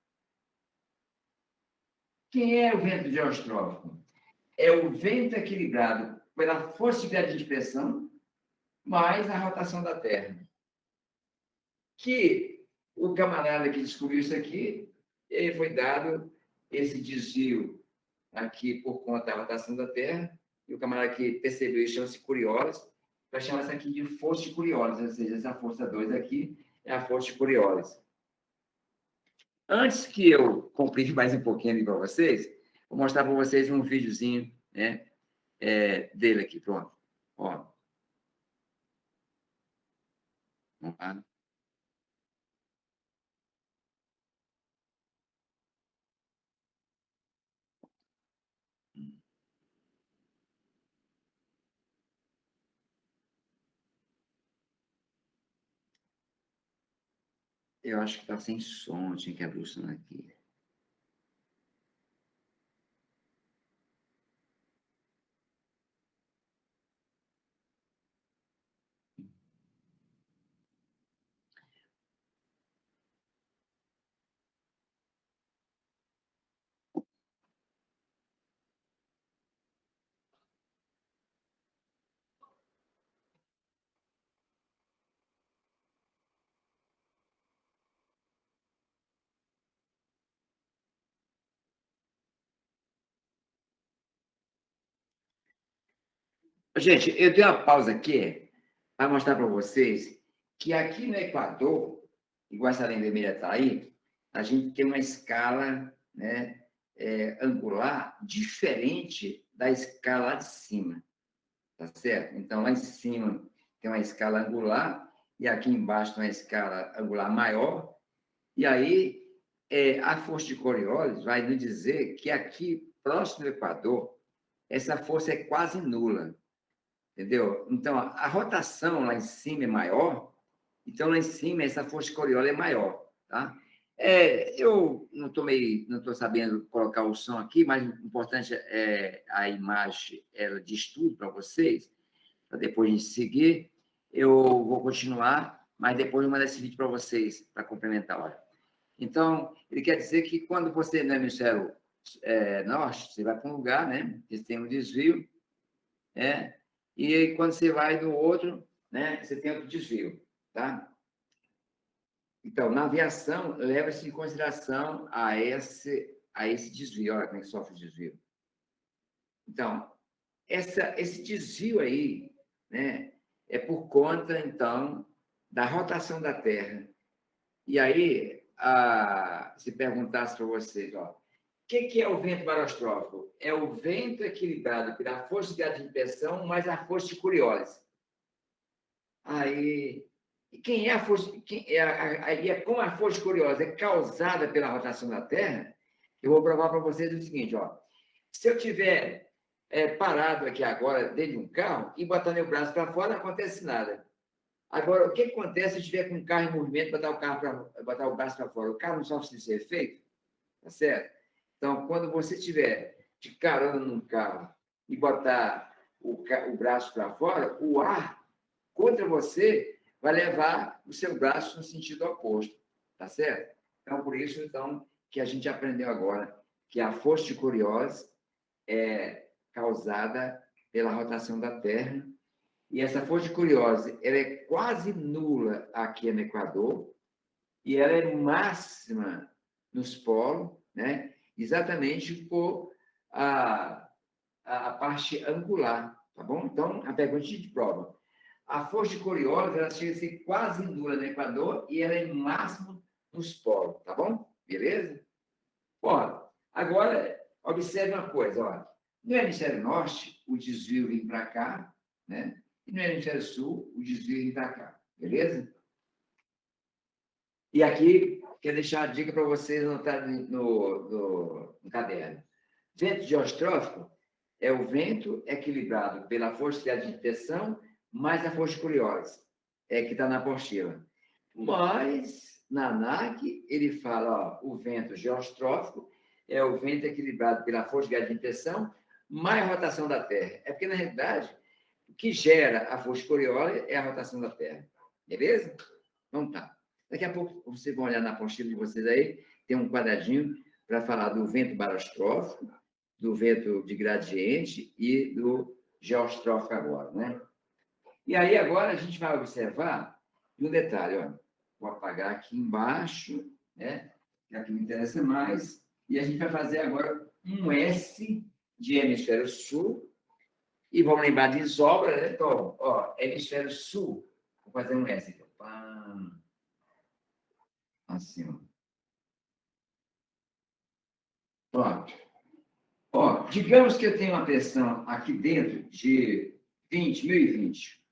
Quem é o vento geostrófico? É o vento equilibrado pela força de gradiente de pressão mais a rotação da Terra. Que o camarada que descobriu isso aqui, ele foi dado esse desvio aqui por conta da rotação da Terra, e o camarada que percebeu isso chama-se Coriolis, vai chamar isso aqui de força de Coriolis, ou seja, essa força 2 aqui é a força de Coriolis. Antes que eu complique mais um pouquinho ali para vocês, vou mostrar para vocês um videozinho, né, dele aqui, pronto. Ó. Vamos lá. Eu acho que está sem som, tinha que abrir o som aqui. Gente, eu tenho uma pausa aqui para mostrar para vocês que aqui no Equador, igual essa linha vermelha está aí, a gente tem uma escala, né, angular diferente da escala lá de cima, tá certo? Então, lá em cima tem uma escala angular e aqui embaixo tem uma escala angular maior. E aí, a força de Coriolis vai nos dizer que aqui, próximo do Equador, essa força é quase nula. Entendeu? Então, a rotação lá em cima é maior, então lá em cima essa força de Coriolis é maior, tá? Eu não estou sabendo colocar o som aqui, mas o importante é a imagem ela de estudo para vocês, para depois a gente seguir. Eu vou continuar, mas depois eu vou mandar esse vídeo para vocês, para complementar. Olha. Então, ele quer dizer que quando você no hemisfério norte, você vai para um lugar, né? Você tem um desvio, e aí, quando você vai no outro, né, você tem outro desvio, tá? Então, na aviação, leva-se em consideração a esse desvio. Olha como é que sofre o desvio. Então, esse desvio aí, né, é por conta, então, da rotação da Terra. E aí, se perguntasse para vocês, ó, o que é o vento barostrófico? É o vento equilibrado pela força de gravitação mais a força de Coriolis. Aí, quem é a força? Como a força de Coriolis é causada pela rotação da Terra, eu vou provar para vocês o seguinte, ó. Se eu tiver parado aqui agora dentro de um carro e botar meu braço para fora, não acontece nada. Agora, o que acontece se eu estiver com um carro em movimento e botar o braço para fora? O carro não sofre esse efeito? Tá certo? Então, quando você estiver de carona num carro e botar o braço para fora, o ar contra você vai levar o seu braço no sentido oposto, tá certo? Então, por isso, então, que a gente aprendeu agora que a força de Coriolis é causada pela rotação da Terra, e essa força de Coriolis ela é quase nula aqui no Equador, e ela é máxima nos polos, né? Exatamente por a parte angular, tá bom? Então, a pergunta de prova. A força de Coriolis ela chega a ser quase nula no Equador e ela é máximo nos polos, tá bom? Beleza? Ó, agora, observe uma coisa, ó. No hemisfério norte, o desvio vem para cá, né? E no hemisfério sul, o desvio vem para cá, beleza? E aqui, quero deixar a dica para vocês anotarem no caderno. Vento geostrófico é o vento equilibrado pela força de agitação mais a força de Coriolis, que está na apostila. Mas, na ANAC, ele fala, ó, o vento geostrófico é o vento equilibrado pela força de agitação mais a rotação da Terra. É porque, na realidade, o que gera a força de Coriolis é a rotação da Terra. Beleza? Então tá. Daqui a pouco vocês vão olhar na apostila de vocês aí, tem um quadradinho para falar do vento barostrófico, do vento de gradiente e do geostrófico agora, né? E aí agora a gente vai observar um detalhe, ó. Vou apagar aqui embaixo, né? Que aqui me interessa mais, e a gente vai fazer agora um S de hemisfério sul, e vamos lembrar de isobra, né? Então, ó, hemisfério sul, vou fazer um S aqui, pam. Assim, ó. Pronto. Ó, digamos que eu tenho uma pressão aqui dentro de 1020,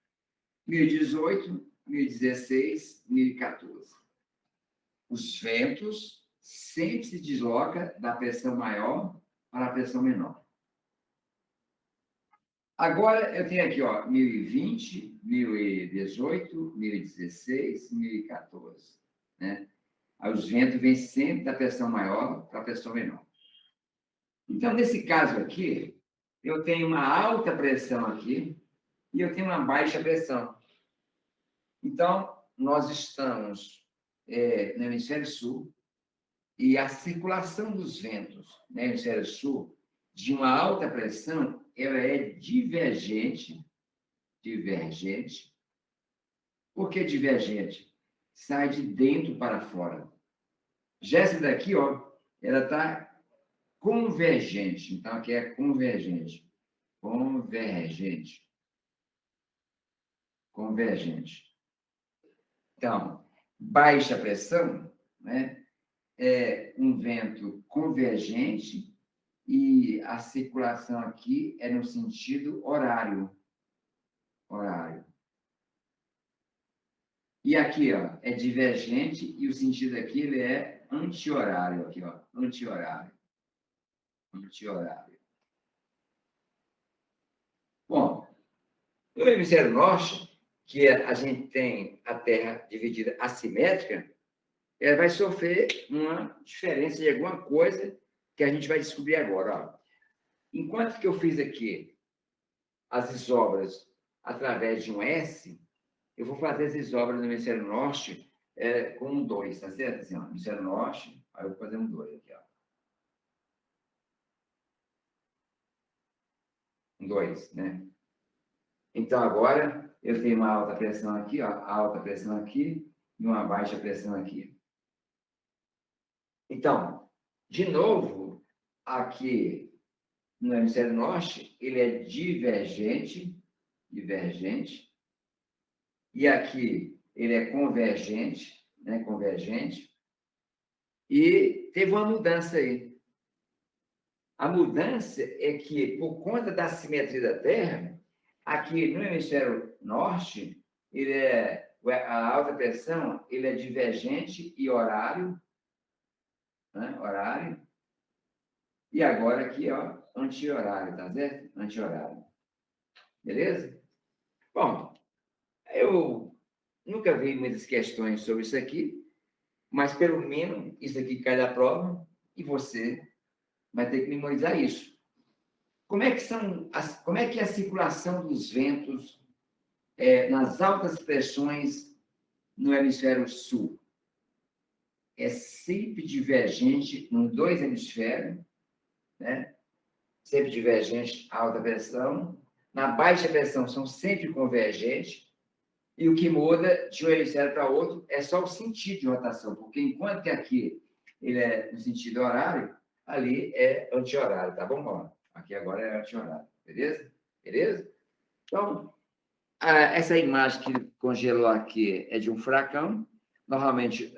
1018, 1016, 1014. Os ventos sempre se deslocam da pressão maior para a pressão menor. Agora, eu tenho aqui, ó, 1020, 1018, 1016, 1014, né? Aí os ventos vêm sempre da pressão maior para a pressão menor. Então, nesse caso aqui, eu tenho uma alta pressão aqui e eu tenho uma baixa pressão. Então, nós estamos no hemisfério sul e a circulação dos ventos no hemisfério sul de uma alta pressão, ela é divergente. Por que divergente? Sai de dentro para fora. Já essa daqui, ó, ela está convergente. Então, aqui é convergente. Convergente. convergente. Então, baixa pressão, né, é um vento convergente e a circulação aqui é no sentido horário. Horário. E aqui, ó, é divergente e o sentido aqui ele é anti-horário, aqui, ó, anti-horário. Anti-horário. Bom, no hemisfério norte, que a gente tem a Terra dividida assimétrica, ela vai sofrer uma diferença de alguma coisa que a gente vai descobrir agora. Ó. Enquanto que eu fiz aqui as isobras através de um S, eu vou fazer as isobras no hemisfério norte com um 2, tá certo? Assim, ó, hemisfério norte, aí eu vou fazer um 2 aqui, ó. Um 2, né? Então, agora, eu tenho uma alta pressão aqui, ó, alta pressão aqui e uma baixa pressão aqui. Então, de novo, aqui no hemisfério norte, ele é divergente, e aqui ele é convergente, né, convergente, e teve uma mudança aí. A mudança é que, por conta da simetria da Terra, aqui no hemisfério norte, a alta pressão ele é divergente e horário, né? Horário. E agora aqui, ó, anti-horário, tá certo? Anti-horário. Beleza? Bom, eu nunca vi muitas questões sobre isso aqui, mas pelo menos isso aqui cai da prova e você vai ter que memorizar isso. Como é que é a circulação dos ventos nas altas pressões no hemisfério sul? É sempre divergente nos dois hemisférios, né? Sempre divergente a alta pressão. Na baixa pressão são sempre convergentes. E o que muda de um hemisfério para outro é só o sentido de rotação, porque enquanto que aqui ele é no sentido horário, ali é anti-horário, tá bom? Ó, aqui agora é anti-horário, beleza? Beleza? Então, essa imagem que congelou aqui é de um furacão. Normalmente,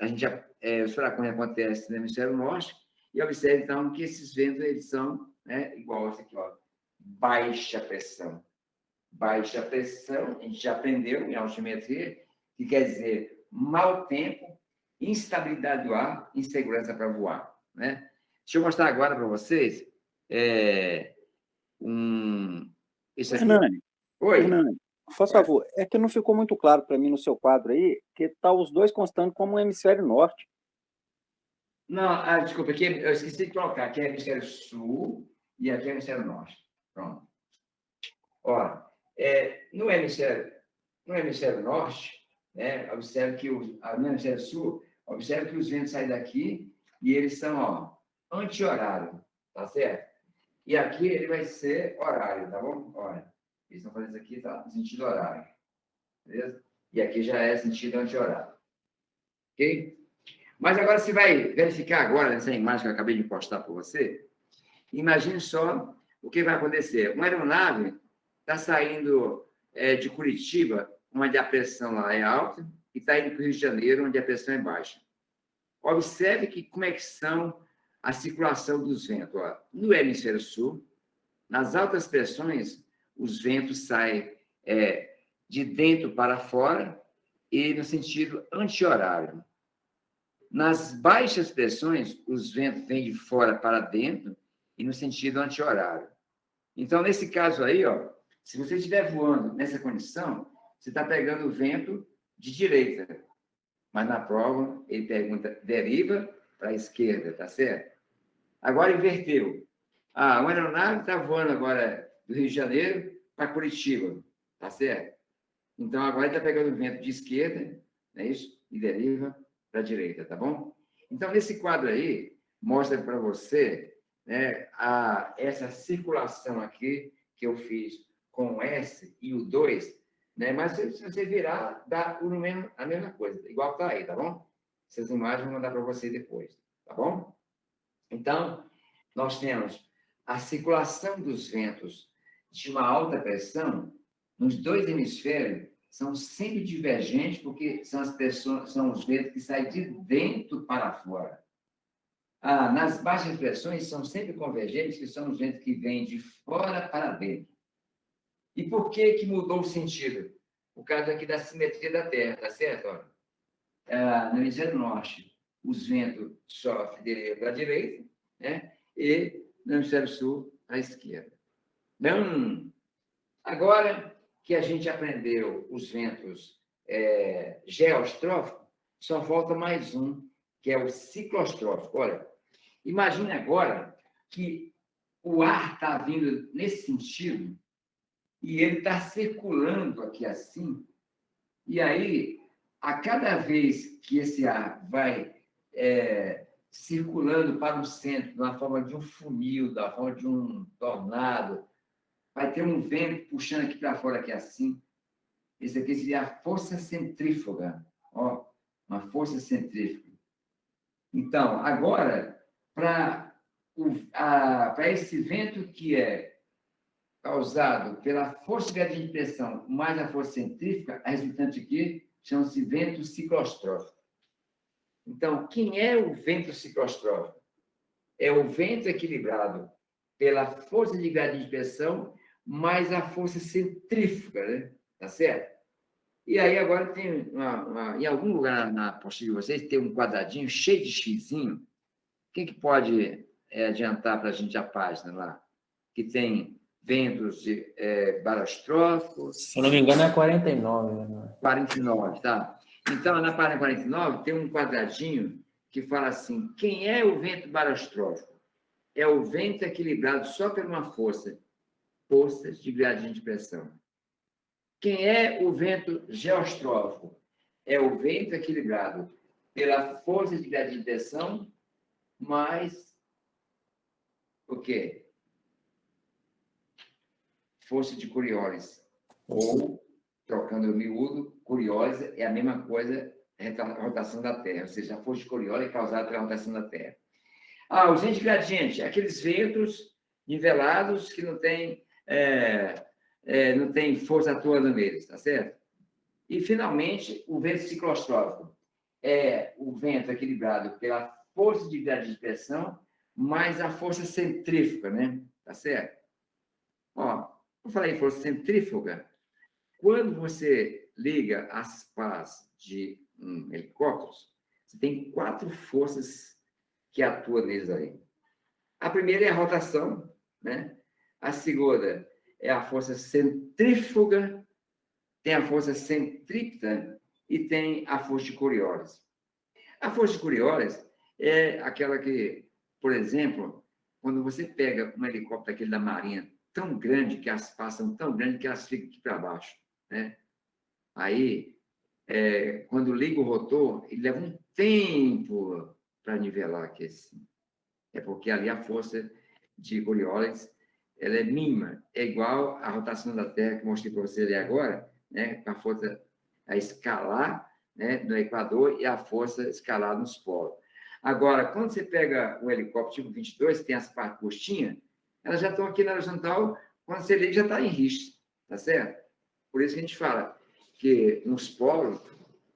os furacões acontecem no hemisfério norte, e observe, então, que esses ventos eles são, né, igual esse aqui, ó, baixa pressão. Baixa pressão, a gente já aprendeu em altimetria, que quer dizer mau tempo, instabilidade do ar, insegurança para voar. Né? Deixa eu mostrar agora para vocês isso aqui. Hernani, Oi. Hernani, faz favor, é que não ficou muito claro para mim no seu quadro aí, que tá os dois constando como um hemisfério norte. Não, desculpa, aqui eu esqueci de colocar. Aqui é hemisfério sul e aqui é hemisfério norte. Pronto. Ó, no hemisfério norte, né, observe que no hemisfério sul, observe que os ventos saem daqui e eles são, ó, anti-horário, tá certo? E aqui ele vai ser horário, tá bom? Olha, eles estão fazendo isso aqui, tá? No sentido horário, beleza? E aqui já é sentido anti-horário. Ok? Mas agora você vai verificar agora nessa imagem que eu acabei de postar para você. Imagine só o que vai acontecer. Uma aeronave está saindo de Curitiba, onde a pressão lá é alta, e está indo para o Rio de Janeiro, onde a pressão é baixa. Observe como é que são a circulação dos ventos. Ó. No hemisfério sul, nas altas pressões, os ventos saem de dentro para fora e no sentido anti-horário. Nas baixas pressões, os ventos vêm de fora para dentro e no sentido anti-horário. Então, nesse caso aí, ó, se você estiver voando nessa condição, você está pegando o vento de direita. Mas na prova, ele pergunta, deriva para a esquerda, tá certo? Agora inverteu. Uma aeronave está voando agora do Rio de Janeiro para Curitiba, tá certo? Então, agora ele está pegando o vento de esquerda, não é isso? E deriva para a direita, tá bom? Então, nesse quadro aí, mostra para você, né, essa circulação aqui que eu fiz com o S e o 2, né? Mas se você virar, dá a mesma coisa, igual está aí, tá bom? Essas imagens eu vou mandar para você depois, tá bom? Então, nós temos a circulação dos ventos de uma alta pressão nos dois hemisférios são sempre divergentes, porque são os ventos que saem de dentro para fora. Nas baixas pressões, são sempre convergentes, que são os ventos que vêm de fora para dentro. E por que mudou o sentido? Por causa aqui da simetria da Terra, tá certo? No hemisfério norte, os ventos sofrem para a direita, né? E no hemisfério sul, para a esquerda. Então, agora que a gente aprendeu os ventos geostróficos, só falta mais um, que é o ciclostrófico. Olha, imagine agora que o ar está vindo nesse sentido e ele está circulando aqui assim, e aí, a cada vez que esse ar vai circulando para o centro, na forma de um funil, da forma de um tornado, vai ter um vento puxando aqui para fora, aqui assim. Esse aqui seria a força centrífuga. Ó, uma força centrífuga. Então, agora, para esse vento que é causado pela força de pressão mais a força centrífuga, a resultante aqui chama-se vento ciclostrófico. Então, quem é o vento ciclostrófico? É o vento equilibrado pela força de gradiente de pressão mais a força centrífuga, né? Tá certo? E aí agora tem em algum lugar na apostila de vocês tem um quadradinho cheio de xizinho. Quem que pode adiantar para a gente a página lá? Que tem ventos barostróficos. Se eu não me engano, é 49. Né? 49, tá? Então, na página 49, tem um quadradinho que fala assim: quem é o vento barostrófico? É o vento equilibrado só por uma força de gradiente de pressão. Quem é o vento geostrófico? É o vento equilibrado pela força de gradiente de pressão mais o quê? Força de Coriolis. Ou, trocando o miúdo, Coriolis é a mesma coisa, a rotação da Terra. Ou seja, a força de Coriolis é causada pela rotação da Terra. Os ventos gradientes, aqueles ventos nivelados que não tem força atuando neles, tá certo? E, finalmente, o vento ciclostrófico é o vento equilibrado pela força de gradiente de pressão mais a força centrífuga, né? Tá certo? Eu falei em força centrífuga. Quando você liga as pás de helicópteros, você tem 4 forças que atuam neles aí. A primeira é a rotação, né? A segunda é a força centrífuga, tem a força centrípeta e tem a força de Coriolis. A força de Coriolis é aquela que, por exemplo, quando você pega um helicóptero aquele da Marinha tão grande, que as pás são tão grandes que elas ficam aqui para baixo, né? Aí, quando liga o rotor, ele leva um tempo para nivelar aqui assim. É porque ali a força de Coriolis ela é mínima, é igual à rotação da Terra, que mostrei para você ali agora, né? Com a força a escalar, né? No Equador e a força escalar nos polos. Agora, quando você pega um helicóptero tipo 22, que tem as partes curtinhas, elas já estão aqui na horizontal, quando você liga já está em risco, tá certo? Por isso que a gente fala que nos polos,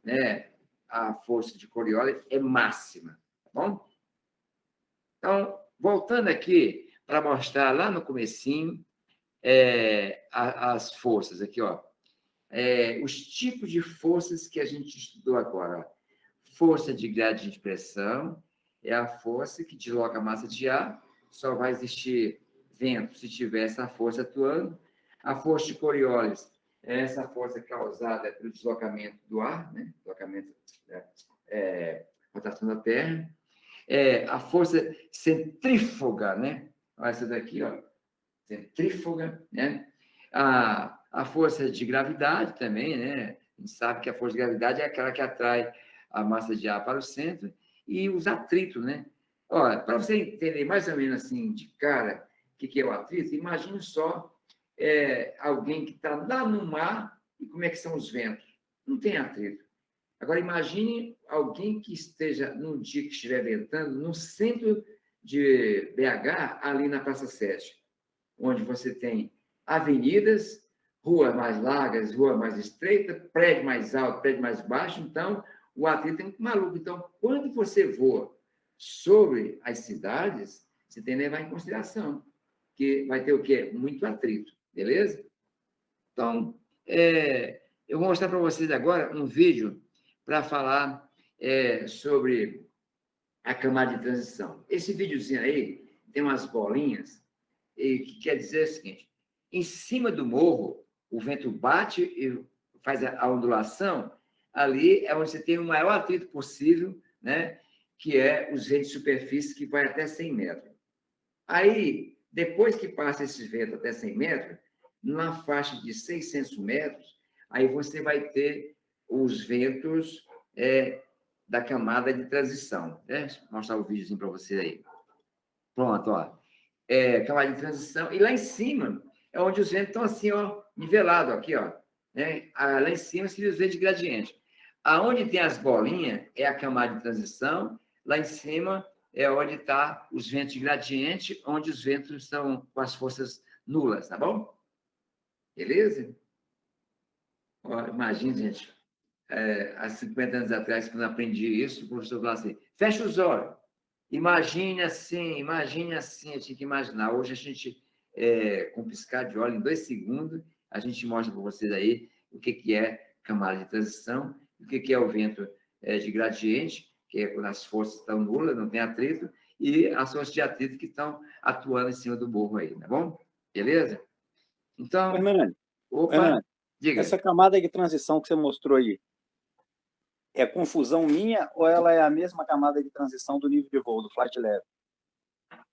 né, a força de Coriolis é máxima, tá bom? Então, voltando aqui para mostrar lá no comecinho as forças aqui, ó. Os tipos de forças que a gente estudou agora. Ó. Força de gradiente de pressão é a força que desloca a massa de ar, só vai existir vento se tiver essa força atuando. A força de Coriolis é essa força causada pelo deslocamento do ar, né? Deslocamento rotação da Terra. A força centrífuga, né? Olha essa daqui, ó. Centrífuga, né? A força de gravidade também, né? A gente sabe que a força de gravidade é aquela que atrai a massa de ar para o centro e os atritos, né? Olha, para você entender mais ou menos assim de cara o que é o atrito, imagine só alguém que está lá no mar e como é que são os ventos. Não tem atrito. Agora, imagine alguém que esteja, num dia que estiver ventando, no centro de BH, ali na Praça 7, onde você tem avenidas ruas mais largas, ruas mais estreitas, prédio mais alto, prédio mais baixo. Então, o atrito é muito maluco. Então, quando você voa sobre as cidades, você tem que levar em consideração que vai ter o quê? Muito atrito, beleza? Então, eu vou mostrar para vocês agora um vídeo para falar sobre a camada de transição. Esse videozinho aí tem umas bolinhas, e que quer dizer o seguinte: em cima do morro, o vento bate e faz a ondulação, ali é onde você tem o maior atrito possível, né? Que é os ventos de superfície, que vai até 100 metros. Aí, depois que passa esse vento até 100 metros, numa faixa de 600 metros, aí você vai ter os ventos da camada de transição. Deixa eu mostrar o videozinho para você aí. Pronto, ó. Camada de transição. E lá em cima é onde os ventos estão assim, ó, nivelado aqui, ó. Né? Lá em cima seria os ventos de gradiente. Aonde tem as bolinhas é a camada de transição. Lá em cima é onde está os ventos de gradiente, onde os ventos estão com as forças nulas, tá bom? Beleza? Ó, imagina, gente, há 50 anos atrás, quando eu aprendi isso, o professor falou assim: fecha os olhos, imagine assim, eu tinha que imaginar. Hoje a gente, com piscar de olho, em 2 segundos, a gente mostra para vocês aí o que é camada de transição, o que é o vento de gradiente, que é quando as forças estão nulas, não tem atrito, e as forças de atrito que estão atuando em cima do morro aí, tá bom? Beleza? Então, Hernani, opa, diga. essa camada de transição que você mostrou aí, é confusão minha ou ela é a mesma camada de transição do nível de voo, do flight level?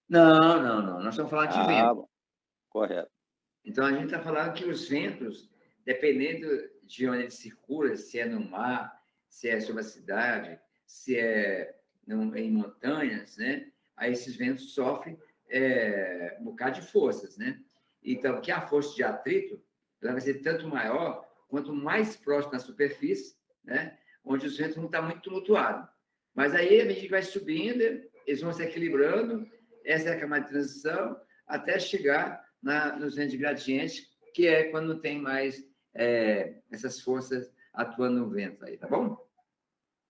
Não. Nós estamos falando de vento. Bom. Correto. Então, a gente está falando que os ventos, dependendo de onde ele circula, se é no mar, se é sobre a cidade, se é em montanhas, né? Aí esses ventos sofrem um bocado de forças, né? Então, que a força de atrito ela vai ser tanto maior quanto mais próximo da superfície, né? Onde os ventos não estão muito tumultuados. Mas aí, a medida que vai subindo, eles vão se equilibrando, essa é a camada de transição, até chegar nos ventos de gradiente, que é quando não tem mais essas forças atuando no vento aí, tá bom?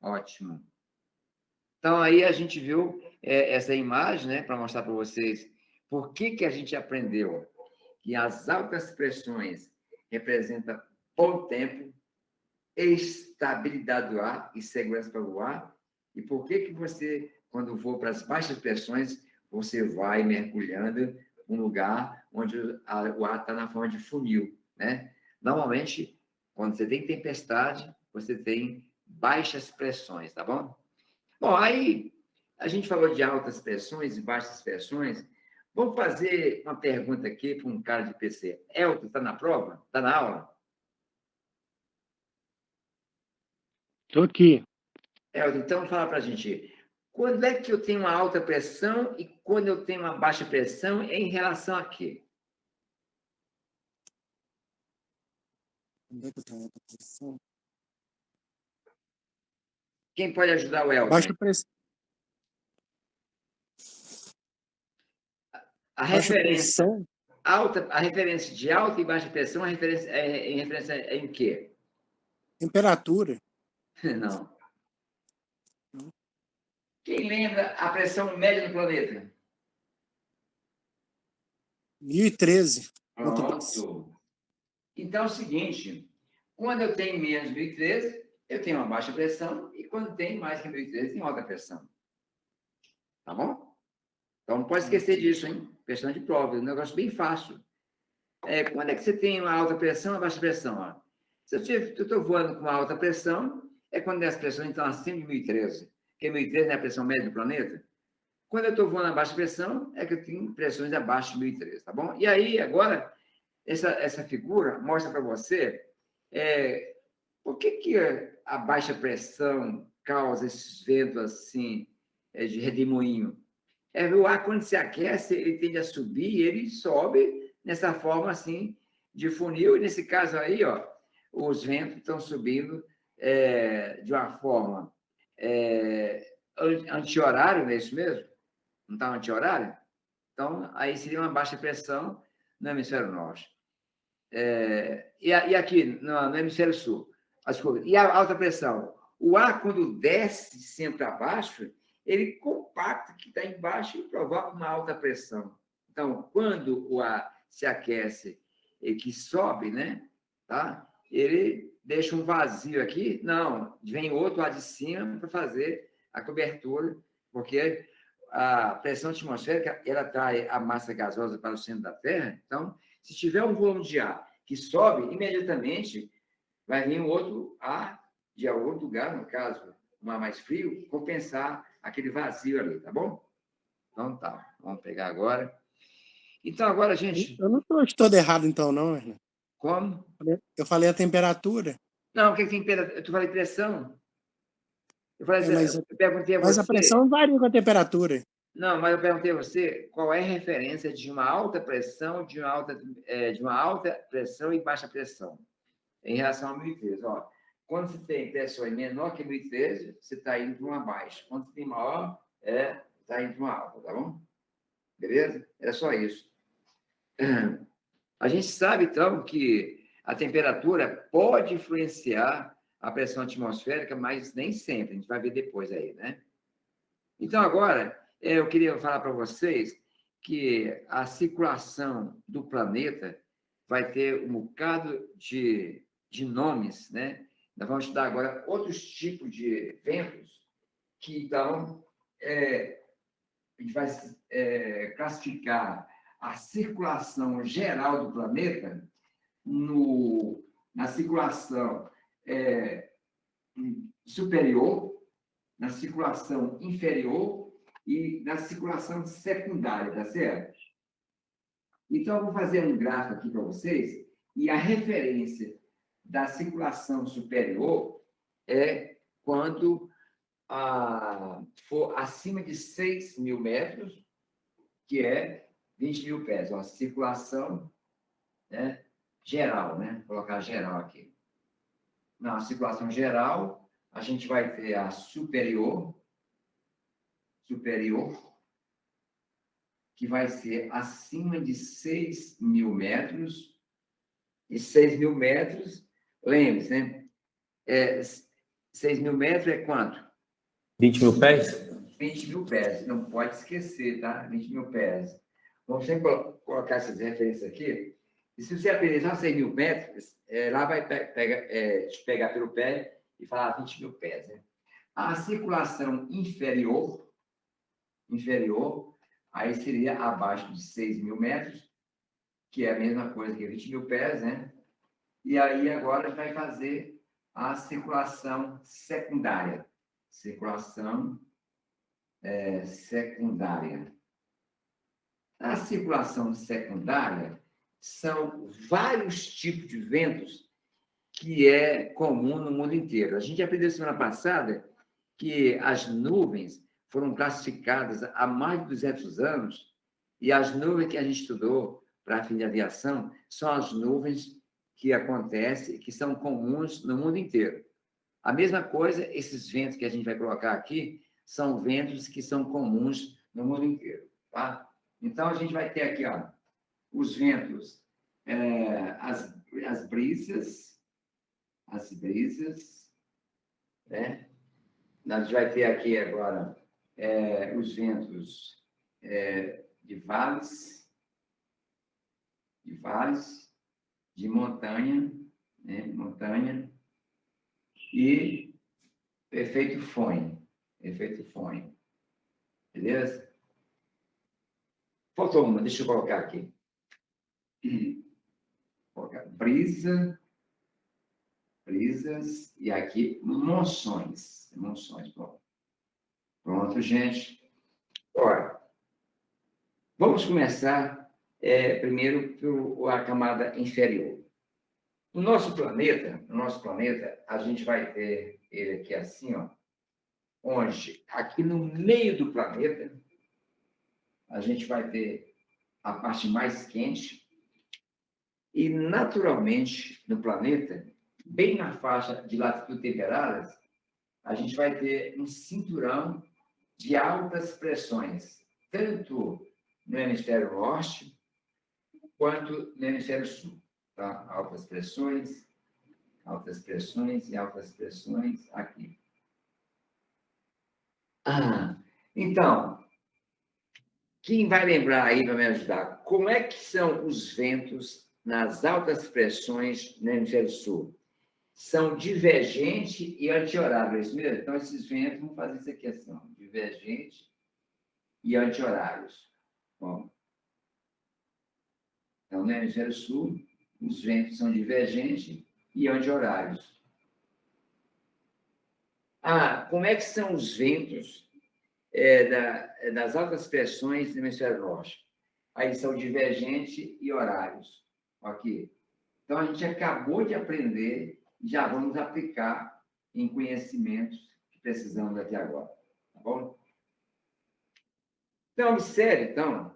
Ótimo. Então, aí a gente viu essa imagem, né, para mostrar para vocês por que a gente aprendeu que as altas pressões representam bom tempo, estabilidade do ar e segurança para voar, e por que você, quando voa para as baixas pressões, você vai mergulhando um lugar onde o ar está na forma de funil, né? Normalmente, quando você tem tempestade, você tem baixas pressões, tá bom? Bom, aí a gente falou de altas pressões e baixas pressões. Vamos fazer uma pergunta aqui para um cara de PC. Elton, está na prova? Está na aula? Estou aqui. Elton, então fala para a gente. Quando é que eu tenho uma alta pressão e quando eu tenho uma baixa pressão é em relação a quê? Onde é que eu tenho alta pressão? Quem pode ajudar o Elton? Baixa pressão. A Baixa referência pressão. a referência de alta e baixa pressão, a referência em referência em quê? Temperatura. Não. Quem lembra a pressão média do planeta? 1013. Pronto. Então é o seguinte, quando eu tenho menos de 1013, eu tenho uma baixa pressão, e quando tem mais que 1013, tem alta pressão. Tá bom? Então não pode esquecer disso, hein? Questão de prova, é um negócio bem fácil. Quando é que você tem uma alta pressão e uma baixa pressão? Ó? Se eu estou voando com uma alta pressão, é quando as pressões estão acima de 1013, porque 1013 é a pressão média do planeta. Quando eu estou voando a baixa pressão, é que eu tenho pressões abaixo de 1013, tá bom? E aí, agora, essa figura mostra para você por que a baixa pressão causa esses ventos assim, de redemoinho. O ar, quando se aquece, ele tende a subir, ele sobe nessa forma assim de funil, e nesse caso aí, ó, os ventos estão subindo de uma forma anti-horário, não é isso mesmo? Não está anti-horário? Então, aí seria uma baixa pressão no hemisfério norte. E aqui, no hemisfério sul, desculpa, e a alta pressão? O ar, quando desce sempre para baixo, ele compacta que está embaixo e provoca uma alta pressão. Então, quando o ar se aquece e que sobe, né? Tá? Ele deixa um vazio aqui, não, vem outro lá de cima para fazer a cobertura, porque a pressão atmosférica, ela atrai a massa gasosa para o centro da Terra. Então, se tiver um volume de ar que sobe, imediatamente vai vir um outro ar de outro lugar, no caso, um ar mais frio, compensar aquele vazio ali, tá bom? Então, tá. Vamos pegar agora. Então, agora, gente... Eu não estou todo errado, então, não, Hernando. Como? Eu falei a temperatura. Não, o que tem temperatura? Tu falei pressão? Eu falei assim, Mas, eu perguntei a mas a você... pressão varia com a temperatura. Não, mas eu perguntei a você qual é a referência de uma alta pressão, de uma alta pressão e baixa pressão, em relação a 1013. Ó, quando você tem pressões menor que 1013, você está indo para uma baixa. Quando você tem maior, está indo para uma alta, tá bom? Beleza? Era só isso. A gente sabe, então, que a temperatura pode influenciar a pressão atmosférica, mas nem sempre. A gente vai ver depois aí, né? Então, agora, eu queria falar para vocês que a circulação do planeta vai ter um bocado de nomes, né? Nós vamos estudar agora outros tipos de ventos que, então, a gente vai classificar a circulação geral do planeta na circulação superior, na circulação inferior e na circulação secundária, tá certo? Então, eu vou fazer um gráfico aqui para vocês, e a referência da circulação superior é quando for acima de 6.000 metros, que é 20.000 pés. Uma circulação, né, geral, né? Vou colocar geral aqui. Na circulação geral, a gente vai ter a superior, que vai ser acima de 6.000 metros. E 6.000 metros, lembre-se, né? 6.000 metros é quanto? 20.000 pés? 20.000 pés, não pode esquecer, tá? 20.000 pés. Vamos sempre colocar essas referências aqui. E se você aprender só 6.000 metros, lá vai te pegar pelo pé e falar 20.000 pés, né? A circulação inferior, aí seria abaixo de 6.000 metros, que é a mesma coisa que 20.000 pés, né? E aí agora a gente vai fazer a circulação secundária. Secundária. A circulação secundária são vários tipos de ventos que é comum no mundo inteiro. A gente aprendeu semana passada que as nuvens foram classificadas há mais de 200 anos, e as nuvens que a gente estudou para a fim de aviação são as nuvens que acontecem, que são comuns no mundo inteiro. A mesma coisa, esses ventos que a gente vai colocar aqui, são ventos que são comuns no mundo inteiro, tá? Então, a gente vai ter aqui, ó, os ventos, as brisas, né? A gente vai ter aqui agora os ventos de vales, de montanha, né? Montanha, e efeito Foehn. Beleza? Faltou uma, deixa eu colocar aqui. Brisas, e aqui monções. Pronto, gente. Ora, vamos começar primeiro pela camada inferior. No nosso planeta, a gente vai ter ele aqui assim, ó, onde aqui no meio do planeta a gente vai ter a parte mais quente e, naturalmente, no planeta, bem na faixa de latitude temperadas, a gente vai ter um cinturão de altas pressões, tanto no hemisfério norte quanto no hemisfério sul. Tá? Altas pressões e altas pressões aqui. Então, quem vai lembrar aí para me ajudar? Como é que são os ventos nas altas pressões no hemisfério sul? São divergente e anti-horário, é isso mesmo? Então, esses ventos, vamos fazer isso aqui assim, ó, divergente e anti-horários. Bom, então, no hemisfério sul, os ventos são divergentes e anti-horários. Como é que são os ventos das altas pressões no hemisfério norte? Aí são divergentes e horários. Aqui. Então, a gente acabou de aprender e já vamos aplicar em conhecimentos que precisamos até agora. Tá bom? Então, observe, então,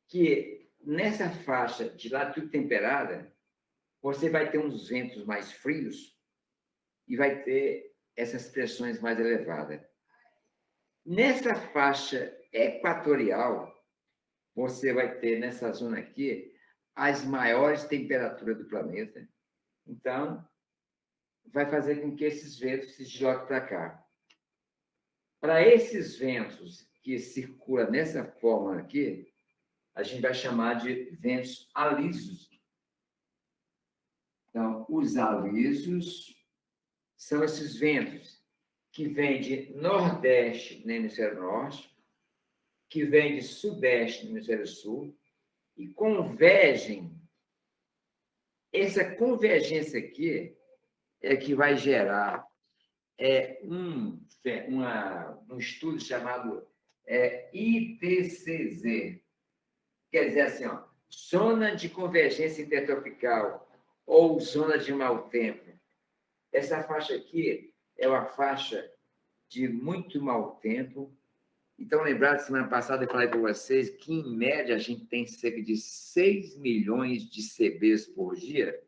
que nessa faixa de latitude temperada, você vai ter uns ventos mais frios e vai ter essas pressões mais elevadas. Nessa faixa equatorial, você vai ter, nessa zona aqui, as maiores temperaturas do planeta. Então, vai fazer com que esses ventos se desloquem para cá. Para esses ventos que circulam nessa forma aqui, a gente vai chamar de ventos alisos. Então, os alisos são esses ventos que vêm de nordeste no hemisfério norte, que vêm de sudeste no hemisfério sul, e convergem. Essa convergência aqui é que vai gerar um estudo chamado ITCZ. Quer dizer assim, ó, zona de convergência intertropical ou zona de mau tempo. Essa faixa aqui é uma faixa de muito mau tempo. Então, lembrado, semana passada eu falei para vocês que, em média, a gente tem cerca de 6 milhões de CBs por dia.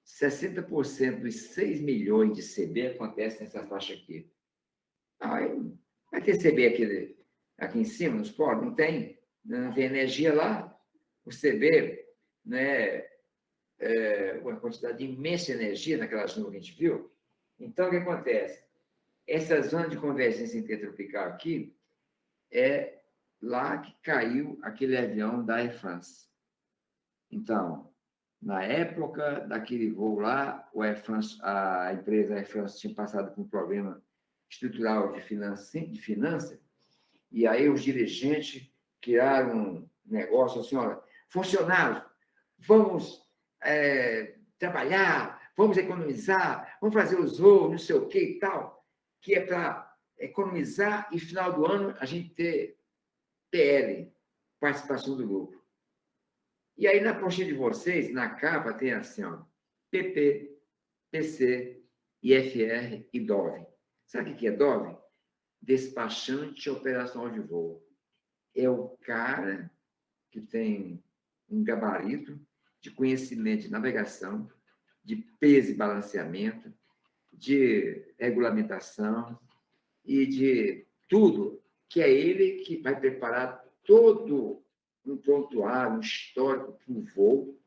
60% dos 6 milhões de CB acontece nessa faixa aqui. Vai ter CB aqui em cima, nos polos? Não tem. Não tem energia lá. O CB é uma quantidade imensa de energia naquelas nuvens que a gente viu. Então, o que acontece? Essa zona de convergência intertropical aqui é lá que caiu aquele avião da Air France. Então, na época daquele voo lá, a empresa Air France tinha passado por um problema estrutural de finança, e aí os dirigentes criaram um negócio assim, olha, funcionários, vamos trabalhar, vamos economizar, vamos fazer os voos, não sei o que e tal, que é para economizar e, final do ano, a gente ter PL, participação do lucro. E aí, na apostila de vocês, na capa, tem assim, ó, PP, PC, IFR e DOV. Sabe o que é DOV? Despachante operacional de voo. É o cara que tem um gabarito de conhecimento de navegação, de peso e balanceamento, de regulamentação e de tudo, que é ele que vai preparar todo um prontuário, um histórico para o voo,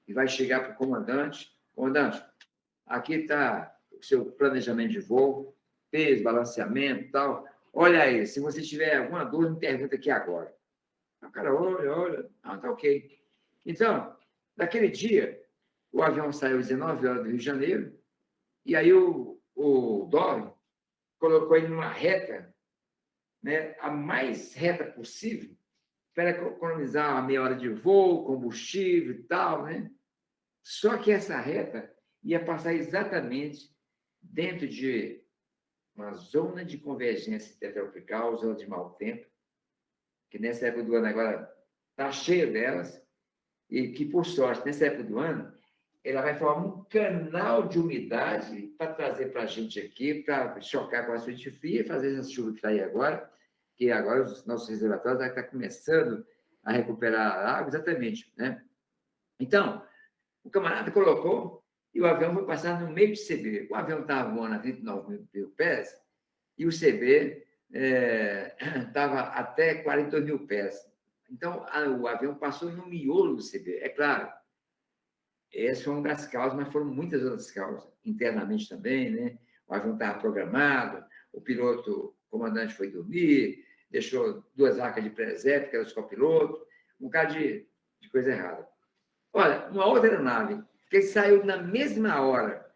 e vai chegar para o comandante. Comandante, aqui está o seu planejamento de voo, peso, balanceamento e tal. Olha aí, se você tiver alguma dúvida, me pergunta aqui agora. O cara olha. Tá ok. Então, naquele dia, o avião saiu às 19 horas do Rio de Janeiro, e aí o Dória colocou ele numa reta, né, a mais reta possível, para economizar uma meia hora de voo, combustível e tal, né? Só que essa reta ia passar exatamente dentro de uma zona de convergência intertropical, zona de mau tempo, que nessa época do ano agora está cheio delas, e que, por sorte, nessa época do ano, ela vai formar um canal de umidade para trazer para a gente aqui, para chocar com a frente fria e fazer essa chuva que está aí agora, que agora os nossos reservatórios estão começando a recuperar a água, exatamente, né? Então, o camarada colocou e o avião foi passar no meio de CB. O avião estava voando a 29 mil pés e o CB estava até 42 mil pés. Então, o avião passou no miolo do CB. É claro, essa foi uma das causas, mas foram muitas outras causas, internamente também, né? O avião estava programado, o piloto, o comandante foi dormir, deixou 2 arcas de presépio, que era os copilotos, um bocado de coisa errada. Olha, uma outra aeronave, que saiu na mesma hora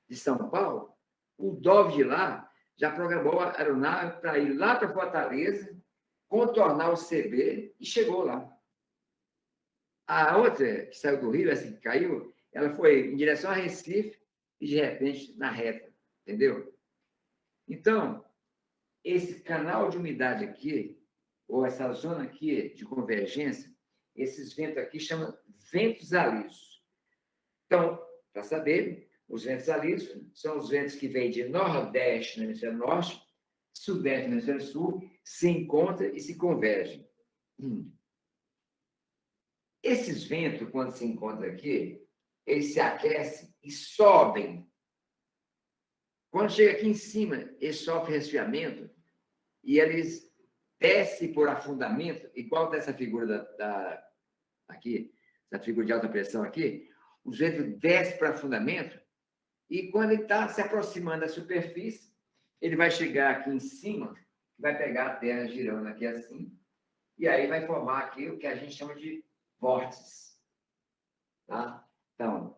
de São Paulo, o Dove de lá já programou a aeronave para ir lá para Fortaleza, contornar o CB e chegou lá. A outra, que saiu do Rio, essa que caiu, ela foi em direção a Recife e, de repente, na reta, entendeu? Então, esse canal de umidade aqui, ou essa zona aqui de convergência, esses ventos aqui chamam ventos alisos. Então, para saber, os ventos alisos são os ventos que vêm de nordeste no hemisfério norte, sudeste no hemisfério sul, se encontram e se convergem. Esses ventos, quando se encontram aqui, eles se aquecem e sobem. Quando chega aqui em cima, eles sofrem resfriamento e eles descem por afundamento, igual dessa figura aqui, da figura de alta pressão aqui, os ventos descem para afundamento e quando ele está se aproximando da superfície, ele vai chegar aqui em cima, vai pegar a Terra girando aqui assim, e aí vai formar aqui o que a gente chama de vórtices. Tá? Então,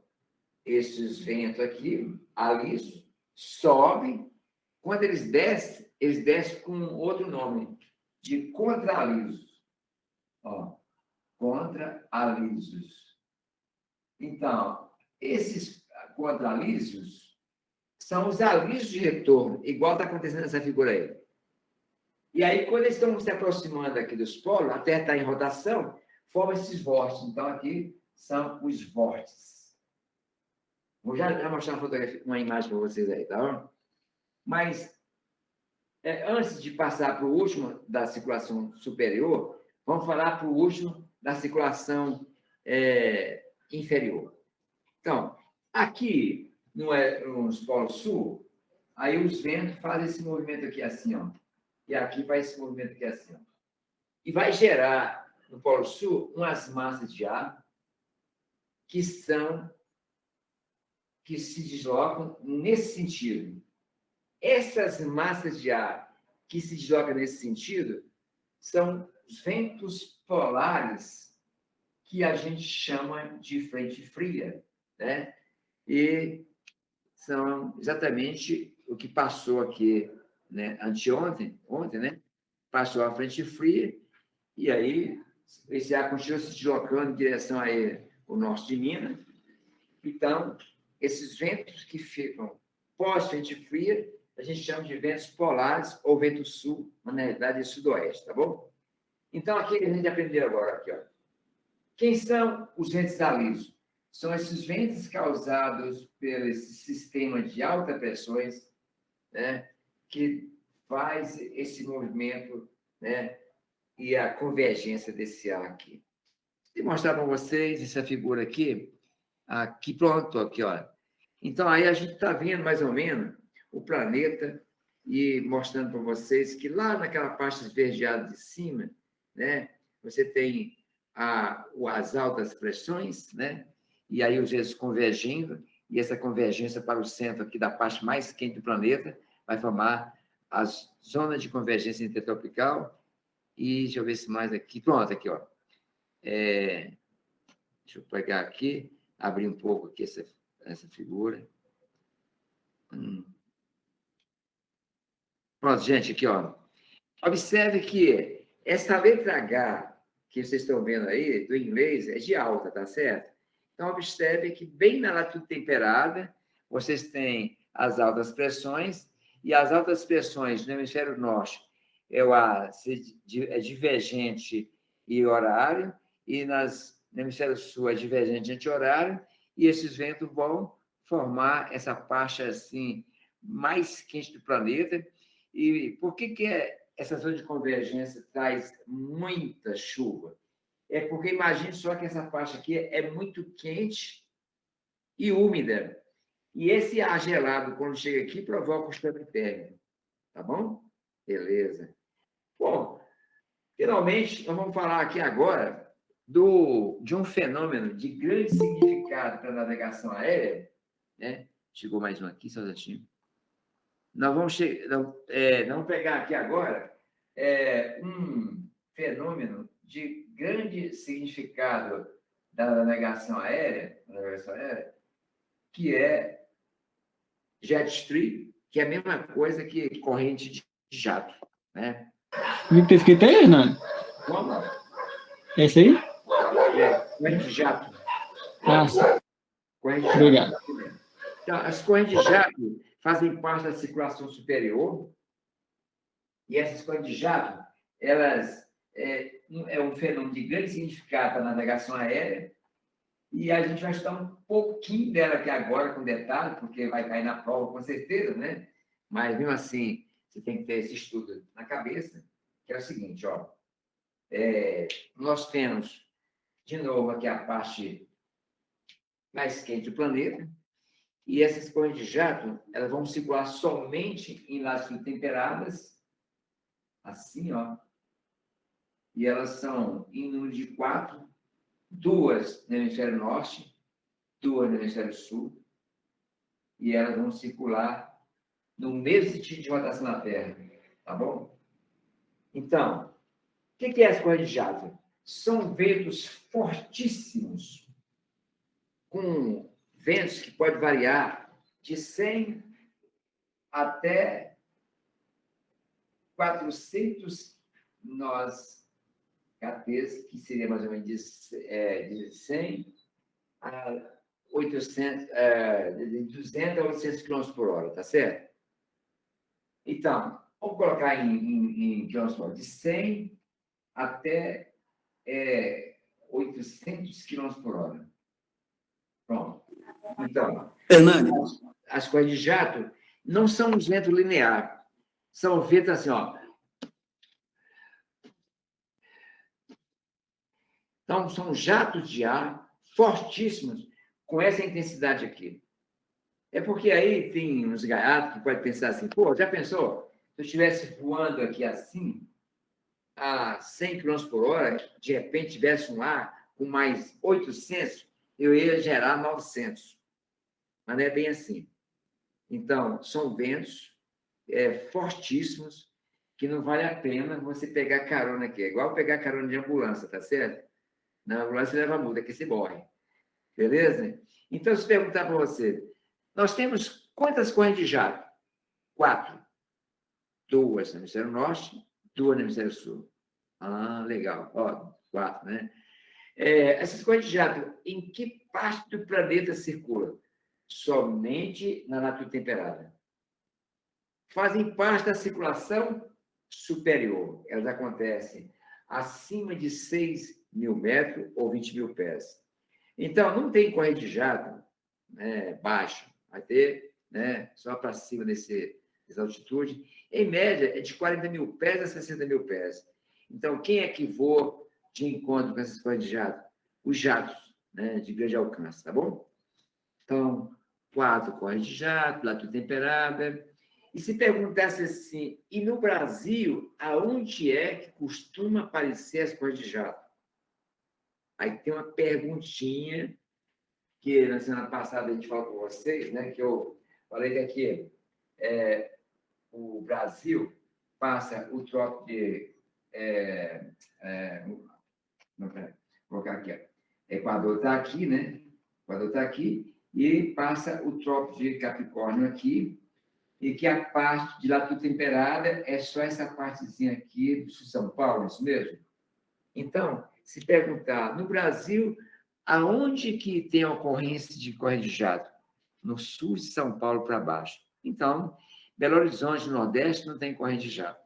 esses ventos aqui, alisos, sobem. Quando eles descem com outro nome, de contralisos. Ó, contralisos. Então, esses contralisos são os alisos de retorno, igual está acontecendo nessa figura aí. E aí, quando eles estão se aproximando aqui dos polos, a Terra está em rotação, forma esses vórtices. Então, aqui são os vórtices. Vou já mostrar uma imagem para vocês aí, tá bom? Mas, antes de passar para o último da circulação superior, vamos falar para o último da circulação inferior. Então, aqui nos polos sul, aí os ventos fazem esse movimento aqui assim, ó. E aqui vai esse movimento aqui assim, ó. E vai gerar, no Polo Sul, umas massas de ar que se deslocam nesse sentido. Essas massas de ar que se deslocam nesse sentido são os ventos polares que a gente chama de frente fria, né? E são exatamente o que passou aqui, né? Ontem, né? Passou a frente fria e aí esse ar continua se deslocando em direção ao norte de Minas. Então, esses ventos que ficam pós-frente fria, a gente chama de ventos polares ou vento sul, mas na realidade é sudoeste, tá bom? Então, aqui a gente aprendeu agora, aqui, ó. Quem são os ventos alisos? São esses ventos causados pelo esse sistema de altas pressões, né, que faz esse movimento, né, e a convergência desse ar aqui. Vou mostrar para vocês essa figura aqui. Aqui, pronto, aqui, ó. Então, aí a gente está vendo mais ou menos o planeta e mostrando para vocês que lá naquela parte esverdeada de cima, né, você tem as altas pressões, né, e aí os vezes convergindo, e essa convergência para o centro aqui da parte mais quente do planeta vai formar as zonas de convergência intertropical. E deixa eu ver se mais aqui. Pronto, aqui, ó. Deixa eu pegar aqui, abrir um pouco aqui essa figura. Pronto, gente, aqui, ó. Observe que essa letra H que vocês estão vendo aí, do inglês, é de alta, tá certo? Então, observe que bem na latitude temperada, vocês têm as altas pressões, e as altas pressões no hemisfério norte é o ar divergente e horário, e no hemisfério sul é divergente anti-horário, e esses ventos vão formar essa faixa assim, mais quente do planeta. E por que essa zona de convergência traz muita chuva? É porque imagine só que essa faixa aqui é muito quente e úmida. E esse ar gelado, quando chega aqui, provoca o choque térmico. Tá bom? Beleza. Bom, Finalmente, nós vamos falar aqui agora de um fenômeno de grande significado para a navegação aérea, né? Chegou mais um aqui, só um minutinho. Nós vamos pegar aqui agora um fenômeno de grande significado da navegação aérea, que é jet stream, que é a mesma coisa que corrente de jato, né? O que está escrito aí, Hernani? Como? É esse aí? Corrente de jato. Ah, sim. Corrente de jato. Obrigado. Então, as correntes de jato fazem parte da circulação superior, e essas correntes de jato, elas é um fenômeno de grande significado para a navegação aérea, e a gente vai estudar um pouquinho dela aqui agora, com detalhe, porque vai cair na prova, com certeza, né? Mas, mesmo assim, você tem que ter esse estudo na cabeça, que é o seguinte, ó. Nós temos, de novo, aqui a parte mais quente do planeta, e essas correntes de jato, elas vão circular somente em latitudes temperadas, assim, ó. E elas são em número de 4, 2 no hemisfério norte, 2 no hemisfério sul, e elas vão circular no mesmo sentido de rotação na Terra, tá bom? Então, o que é as correntes de jato? São ventos fortíssimos, com ventos que podem variar de 100 até 400 nós KTs, que seria mais ou menos de 100 a 800, de 200 a 800 km por hora, tá certo? Então, vamos colocar em km por hora, de 100 até 800 km por hora. Pronto. Então, Hernani, as correntes de jato não são os ventos lineares, são ventos assim, ó. Então, são jatos de ar fortíssimos com essa intensidade aqui. É porque aí tem uns gaiatos que podem pensar assim, pô, já pensou? Se eu estivesse voando aqui assim, a 100 km por hora, de repente tivesse um ar com mais 800, eu ia gerar 900. Mas não é bem assim. Então, são ventos fortíssimos que não vale a pena você pegar carona aqui. É igual pegar carona de ambulância, tá certo? Na ambulância leva multa, que se morre. Beleza? Então, se perguntar para você, nós temos quantas correntes de jato? 4. 2 no hemisfério norte, 2 no hemisfério sul. Ah, legal. Ó, 4, né? Essas correntes de jato, em que parte do planeta circulam? Somente na latitude temperada. Fazem parte da circulação superior. Elas acontecem acima de 6 mil metros ou 20 mil pés. Então, não tem corrente de jato baixa. Vai ter só para cima dessa altitude. Em média, é de 40 mil pés a 60 mil pés. Então, quem é que voa de encontro com essas correntes de jato? Os jatos de grande alcance, tá bom? Então, 4 correntes de jato, latitude temperada. E se perguntasse assim, e no Brasil, aonde é que costuma aparecer as correntes de jato? Aí tem uma perguntinha que na semana passada a gente falou com vocês, né? Que eu falei que aqui o Brasil passa o trópico de... vou colocar aqui, ó. Equador está aqui, né? Equador está aqui e passa o trópico de Capricórnio aqui, e que a parte de latitude temperada é só essa partezinha aqui do sul de São Paulo, é isso mesmo? Então, se perguntar, no Brasil, aonde que tem a ocorrência de corrente de jato? No sul de São Paulo para baixo. Então, Belo Horizonte, no Nordeste, não tem corrente de jato,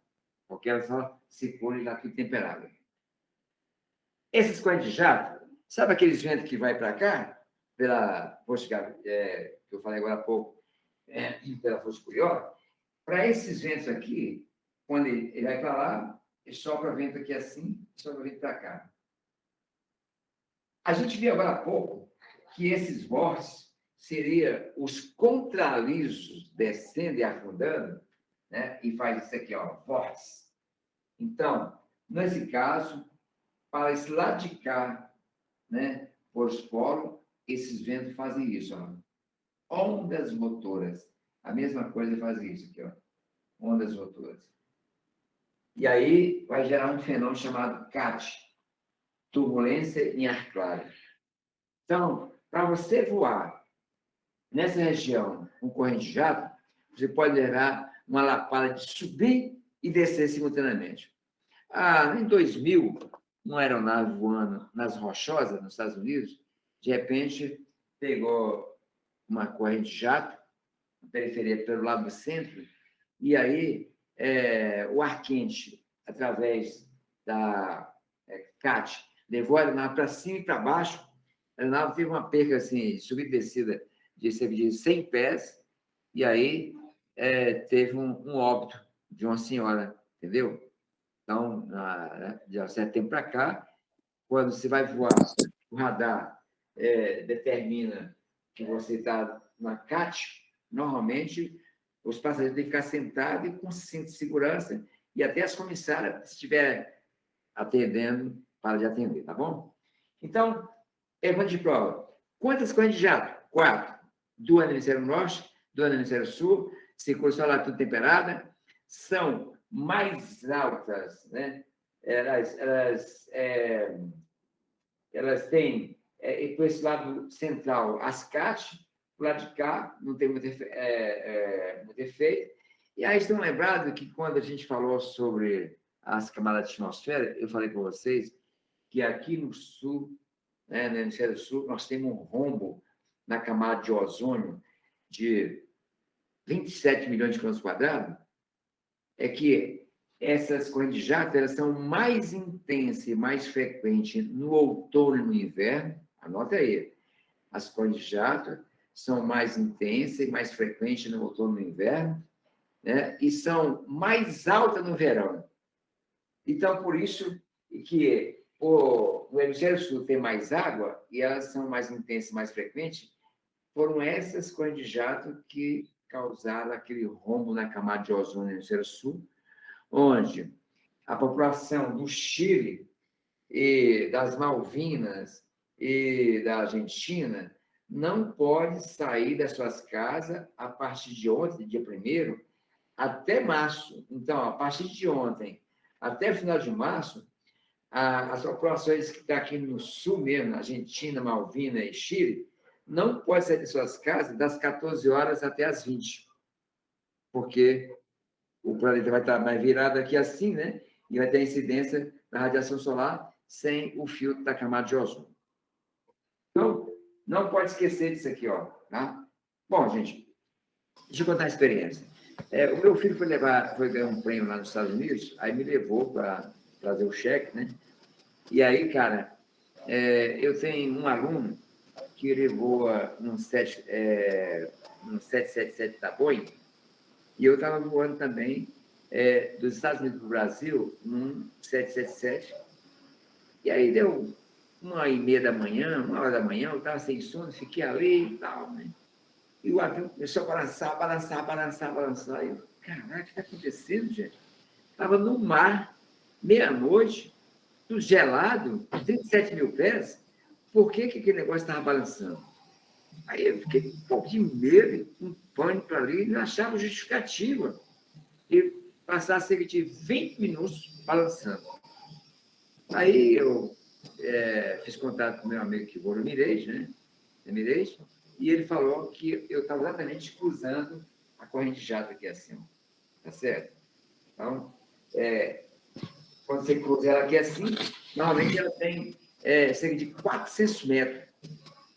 porque ela só circula em latitude temperada. Esses correntes de jato, sabe aqueles ventos que vai para cá, pela força que eu falei agora há pouco, pela força Curió? Para esses ventos aqui, quando ele vai para lá, ele sopra vento aqui assim, sopra vento para cá. A gente viu agora há pouco que esses vórtices seriam os contralisos descendo e afundando, né? E faz isso aqui, ó, vórtice. Então, Nesse caso, para esse lado de cá, né, por os polos, esses ventos fazem isso, ó. Ondas motoras. A mesma coisa faz isso aqui, ó. Ondas motoras. E aí vai gerar um fenômeno chamado CAT, turbulência em ar claro. Então, para você voar nessa região com corrente de jato, você pode levar uma lapada de subir e descer simultaneamente. Em 2000, uma aeronave voando nas Rochosas, nos Estados Unidos, de repente pegou uma corrente de jato, na periferia pelo lado do centro, e aí o ar quente, através da CAT, levou a aeronave para cima e para baixo. A aeronave teve uma perca assim, subida e descida de cerca de 100 pés, e aí teve um óbito de uma senhora, entendeu? Então, de um certo tempo para cá, quando você vai voar, o radar determina que você está na CAT, normalmente os passageiros têm que ficar sentados e com cinto de segurança, e até as comissárias, se estiver atendendo, para de atender, tá bom? Então, pergunta de prova. Quantas correntes de jato? 4. 2 no hemisfério norte, 2 no hemisfério sul, circula só latitude temperada, são mais altas, né? Elas têm, por esse lado central, as CAT, do lado de cá, não tem muito efeito. E aí estão lembrados que quando a gente falou sobre as camadas da atmosfera, eu falei para vocês que aqui no sul, né, no hemisfério sul, nós temos um rombo na camada de ozônio de 27 milhões de quilômetros quadrados, é que essas correntes de jato elas são mais intensas e mais frequentes no outono e no inverno. Anota aí. As correntes de jato são mais intensas e mais frequentes no outono e no inverno, né? E são mais altas no verão. Então, por isso que o hemisfério sul tem mais água e elas são mais intensas e mais frequentes, foram essas correntes de jato que causaram aquele rombo na camada de ozônio no hemisfério sul, onde a população do Chile e das Malvinas e da Argentina não pode sair das suas casas a partir de ontem, dia 1º, até março. Então, a partir de ontem até o final de março, as populações que estão aqui no sul mesmo, Argentina, Malvina e Chile, não podem sair de suas casas das 14 horas até as 20, porque o planeta vai estar mais virado aqui assim, né? E vai ter incidência da radiação solar sem o filtro da camada de ozônio. Então, não pode esquecer disso aqui, ó, tá? Bom, gente, deixa eu contar a experiência. O meu filho foi ganhar um prêmio lá nos Estados Unidos, aí me levou para trazer o cheque, né? E aí, cara, eu tenho um aluno que levou um 777 da Boeing, e eu estava voando também dos Estados Unidos para o Brasil, num 777, e aí deu 1h30 da manhã, 1h da manhã, eu estava sem sono, fiquei ali e tal, né? E o avião começou a balançar. E eu, caraca, o que está acontecendo, gente? Estava no mar, meia-noite, tudo gelado, 37 mil pés. Por que aquele negócio estava balançando? Aí eu fiquei um pouco de medo, um pânico ali, e não achava justificativa. E passar cerca de 20 minutos balançando. Aí eu fiz contato com meu amigo que voa no Emirates, né? Emirates, e ele falou que eu estava exatamente cruzando a corrente de jato aqui acima. Tá certo? Então, quando você cruza ela aqui assim, normalmente ela tem cerca de 400 metros.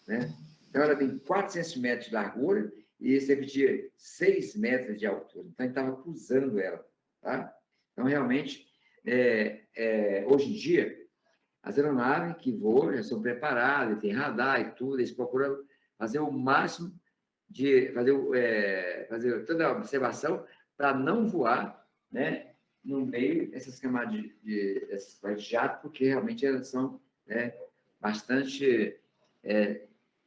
Né? Então, ela tem 400 metros de largura e cerca de 6 metros de altura. Então, a gente estava cruzando ela. Tá? Então, realmente, hoje em dia, as aeronaves que voam já são preparadas, tem radar e tudo, eles procuram fazer o máximo de fazer toda a observação para não voar, né, no meio dessas camadas de jato, porque realmente elas são bastante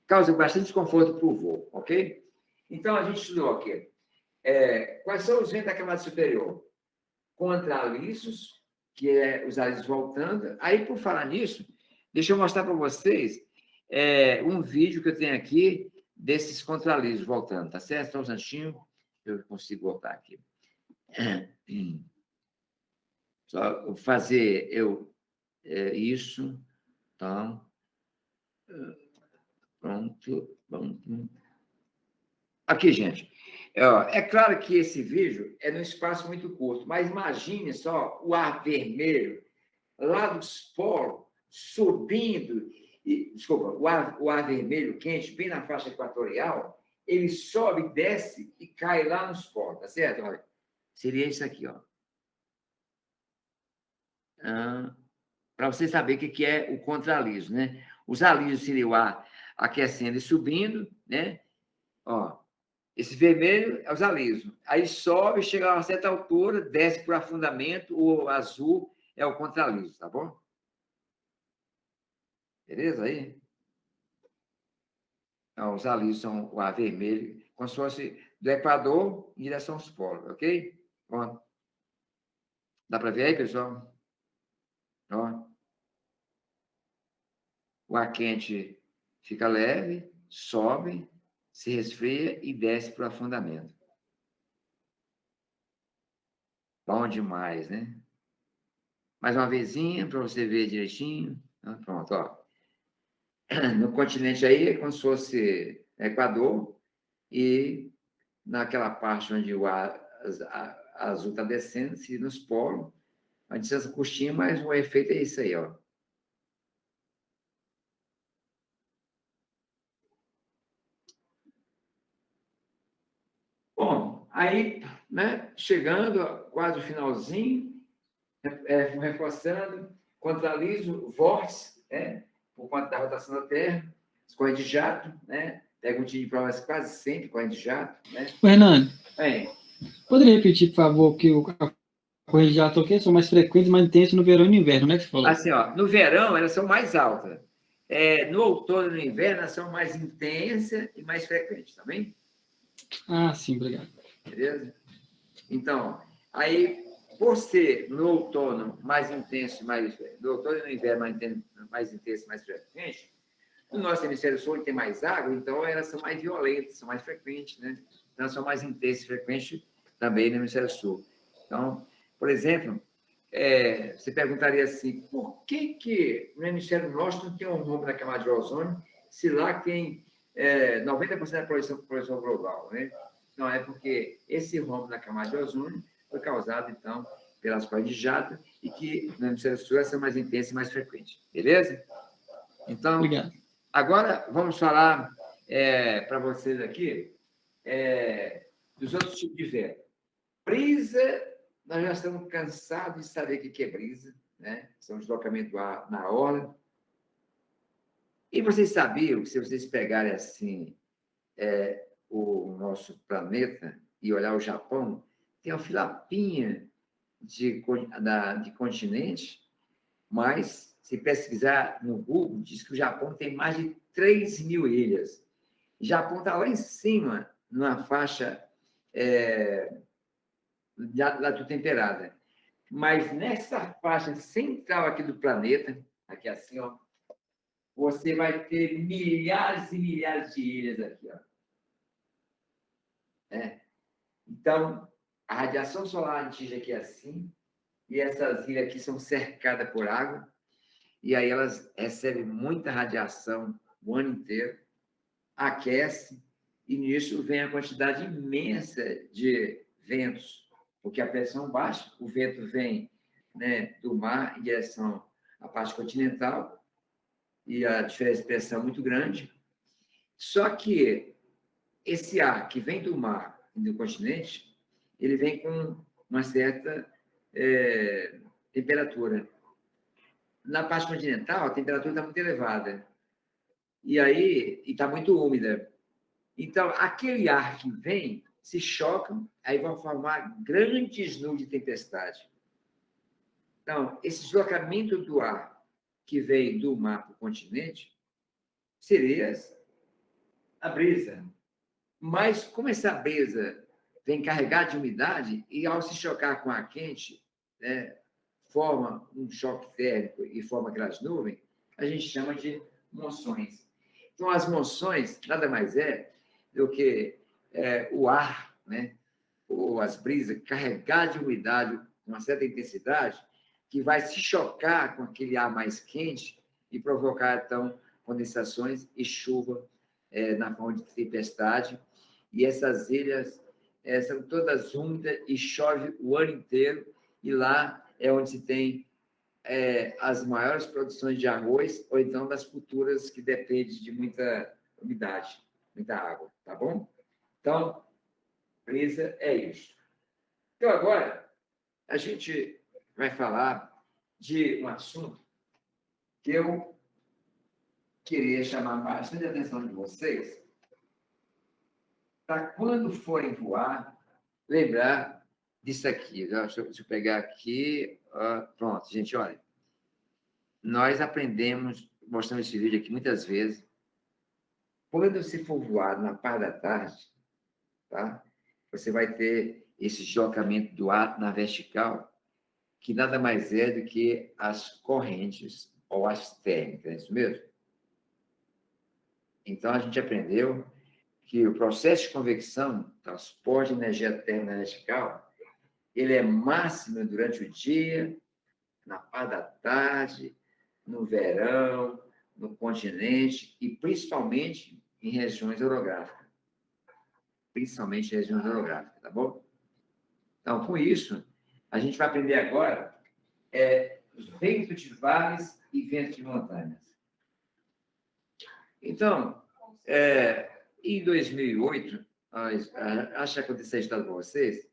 causam bastante desconforto para o voo, ok? Então a gente estudou aqui quais são os ventos da camada superior? Contralisos, que é os alisos voltando. Aí, por falar nisso, deixa eu mostrar para vocês um vídeo que eu tenho aqui desses contralisos voltando, tá certo? Só um instantinho, eu consigo voltar aqui. Só fazer isso. Então, pronto. Aqui, gente. É claro que esse vídeo é num espaço muito curto, mas imagine só o ar vermelho lá dos polos subindo. Desculpa, o ar vermelho quente, bem na faixa equatorial, ele sobe, desce e cai lá nos polos, tá certo? Olha, seria isso aqui, ó. Para você saber o que é o contraliso, né? Os alisos seria o ar aquecendo e subindo, né? Ó, esse vermelho é os alisos. Aí sobe, chega a uma certa altura, desce para o afundamento, o azul é o contraliso, tá bom? Beleza aí? Então, os alisos são o ar vermelho, como se fosse do Equador em direção aos polos, ok? Ó. Dá para ver aí, pessoal? Ó. O ar quente fica leve, sobe, se resfria e desce para o afundamento. Bom demais, né? Mais uma vezinha para você ver direitinho. Pronto, ó. No continente aí é como se fosse Equador e naquela parte onde o ar azul está descendo, se nos polos, a distância curtinha, mas o efeito é isso aí, ó. Bom, aí, né, chegando quase o finalzinho, reforçando, contraliso, vórtice, por conta da rotação da Terra, as correntes de jato, né? Perguntinha de provas quase sempre, corrente de jato, né? Fernando, Bem, poderia repetir, por favor, que a corrente de jato aqui são mais frequentes, mais intensas no verão e no inverno, né, que você falou? assim, ó, no verão elas são mais altas. No outono e no inverno elas são mais intensas e mais frequentes, tá bem? Ah, sim, obrigado. Beleza? Então, aí, por ser no outono mais intenso, no outono e no inverno mais intenso, mais frequente, no nosso hemisfério sul tem mais água, então elas são mais violentas, são mais frequentes, né? Então, elas são mais intensas e frequentes também no hemisfério sul. Então, por exemplo, você perguntaria assim, por que no hemisfério norte não tem um rombo na camada de ozônio, se lá tem 90% da poluição global, né? Não, é porque esse rombo na camada de ozônio foi causado, então, pelas correntes de jato e que no hemisfério sul essa é mais intensa e mais frequente. Beleza? Então, Obrigado. agora vamos falar para vocês aqui dos outros tipos de vento. Brisa, nós já estamos cansados de saber o que é brisa, né? São deslocamento do ar na orla. E vocês sabiam que se vocês pegarem assim o nosso planeta e olhar o Japão, tem uma filapinha de continente, mas se pesquisar no Google, diz que o Japão tem mais de 3.000 ilhas. O Japão está lá em cima, numa faixa latitude temperada. Mas nessa faixa central aqui do planeta, aqui assim, ó, você vai ter milhares e milhares de ilhas aqui, ó. Então, a radiação solar atinge aqui assim, e essas ilhas aqui são cercadas por água, e aí elas recebem muita radiação o ano inteiro, aquece, e nisso vem a quantidade imensa de ventos, porque a pressão baixa, o vento vem, né, do mar em direção à parte continental, e a diferença de pressão é muito grande. Só que esse ar que vem do mar e do continente, ele vem com uma certa temperatura. Na parte continental, a temperatura está muito elevada. E aí, está muito úmida. Então, aquele ar que vem, se chocam, aí vão formar grandes nuvens de tempestade. Então, esse deslocamento do ar que vem do mar para o continente seria a brisa. Mas, como essa brisa vem carregada de umidade, e ao se chocar com ar quente, forma um choque térmico e forma aquelas nuvens, a gente chama de monções. Então, as monções nada mais é do que o ar, né? Ou as brisas carregadas de umidade com uma certa intensidade, que vai se chocar com aquele ar mais quente e provocar, então, condensações e chuva na forma de tempestade. E essas ilhas são todas úmidas e chove o ano inteiro, e lá é onde se tem as maiores produções de arroz, ou então das culturas que dependem de muita umidade, muita água, tá bom? Então, brisa é isso. Então, agora, a gente vai falar de um assunto que eu queria chamar bastante a atenção de vocês, para quando forem voar, lembrar disso aqui. Deixa eu pegar aqui. Pronto, gente, olha. Nós aprendemos, mostramos esse vídeo aqui muitas vezes. Quando você for voar na parte da tarde, tá? Você vai ter esse deslocamento do ar na vertical, que nada mais é do que as correntes ou as térmicas, é isso mesmo? Então, a gente aprendeu que o processo de convecção, transporte de energia térmica vertical, ele é máximo durante o dia, na parte da tarde, no verão, no continente e principalmente em regiões orográficas. Principalmente em regiões orográficas, tá bom? Então, com isso, a gente vai aprender agora os ventos de vales e ventos de montanhas. Então, em 2008, acho que aconteceu a história com vocês,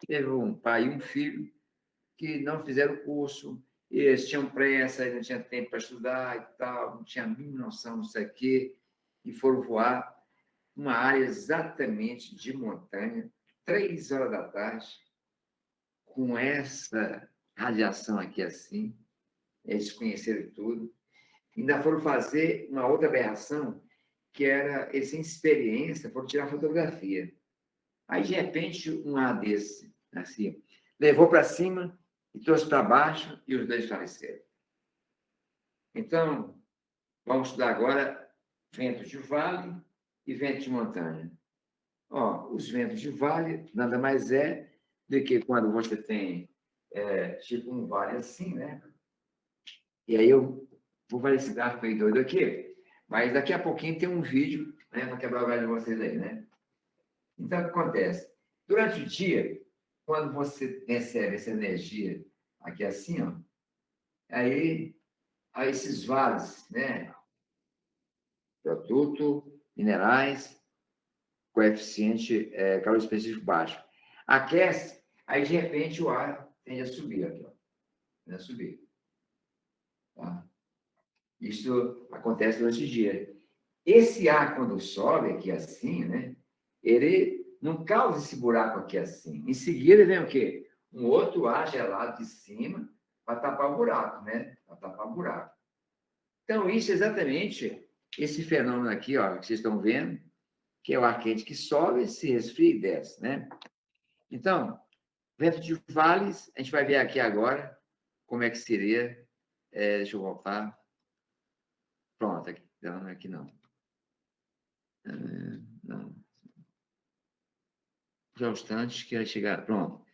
teve um pai e um filho que não fizeram o curso, e eles tinham pressa, não tinham tempo para estudar e tal, não tinha a mínima noção disso aqui, e foram voar uma área exatamente de montanha, 3 horas da tarde, com essa radiação aqui assim, eles conheceram tudo, ainda foram fazer uma outra aberração, que era, eles sem experiência, foram tirar fotografia. Aí, de repente, um ar desse, assim, levou para cima e trouxe para baixo, e os dois faleceram. Então, vamos estudar agora ventos de vale e ventos de montanha. Os ventos de vale nada mais é do que quando você tem tipo um vale assim, né? E aí eu vou fazer esse gráfico aí doido aqui, mas daqui a pouquinho tem um vídeo, né, para quebrar o galho de vocês aí, né? Então, o que acontece? Durante o dia, quando você recebe essa energia aqui assim, ó, aí esses vales, né? Produto, minerais, coeficiente calor específico baixo. Aquece, aí de repente o ar tende a subir aqui, ó. Tende a subir. Tá? Isso acontece durante o dia. Esse ar, quando sobe aqui assim, né? Ele não causa esse buraco aqui assim. Em seguida vem o quê? Um outro ar gelado de cima para tapar o buraco, né? Para tapar o buraco. Então, isso é exatamente esse fenômeno aqui, ó, que vocês estão vendo, que é o ar quente que sobe, se resfria e desce, né? Então, vento de vales, a gente vai ver aqui agora como é que seria. Deixa eu voltar. Pronto, aqui não, aqui não. Não. Já um instante que vai chegar. Pronto.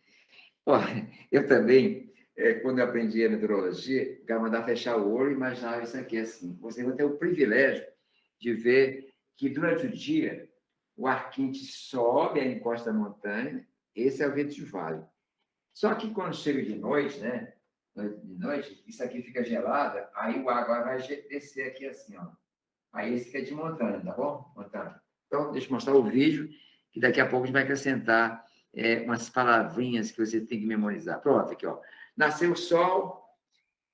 Olha, eu também, quando eu aprendi a meteorologia, o cara mandava fechar o olho e imaginava isso aqui assim. Você vai ter o privilégio de ver que durante o dia o ar quente sobe a encosta da montanha, esse é o vento de vale. Só que quando chega de noite, né? De noite, isso aqui fica gelado, aí o ar agora vai descer aqui assim, ó. Aí esse aqui é de montanha, tá bom? Montanha. Então, deixa eu mostrar o vídeo, que daqui a pouco a gente vai acrescentar umas palavrinhas que você tem que memorizar. Pronto, aqui, ó. Nasceu o sol,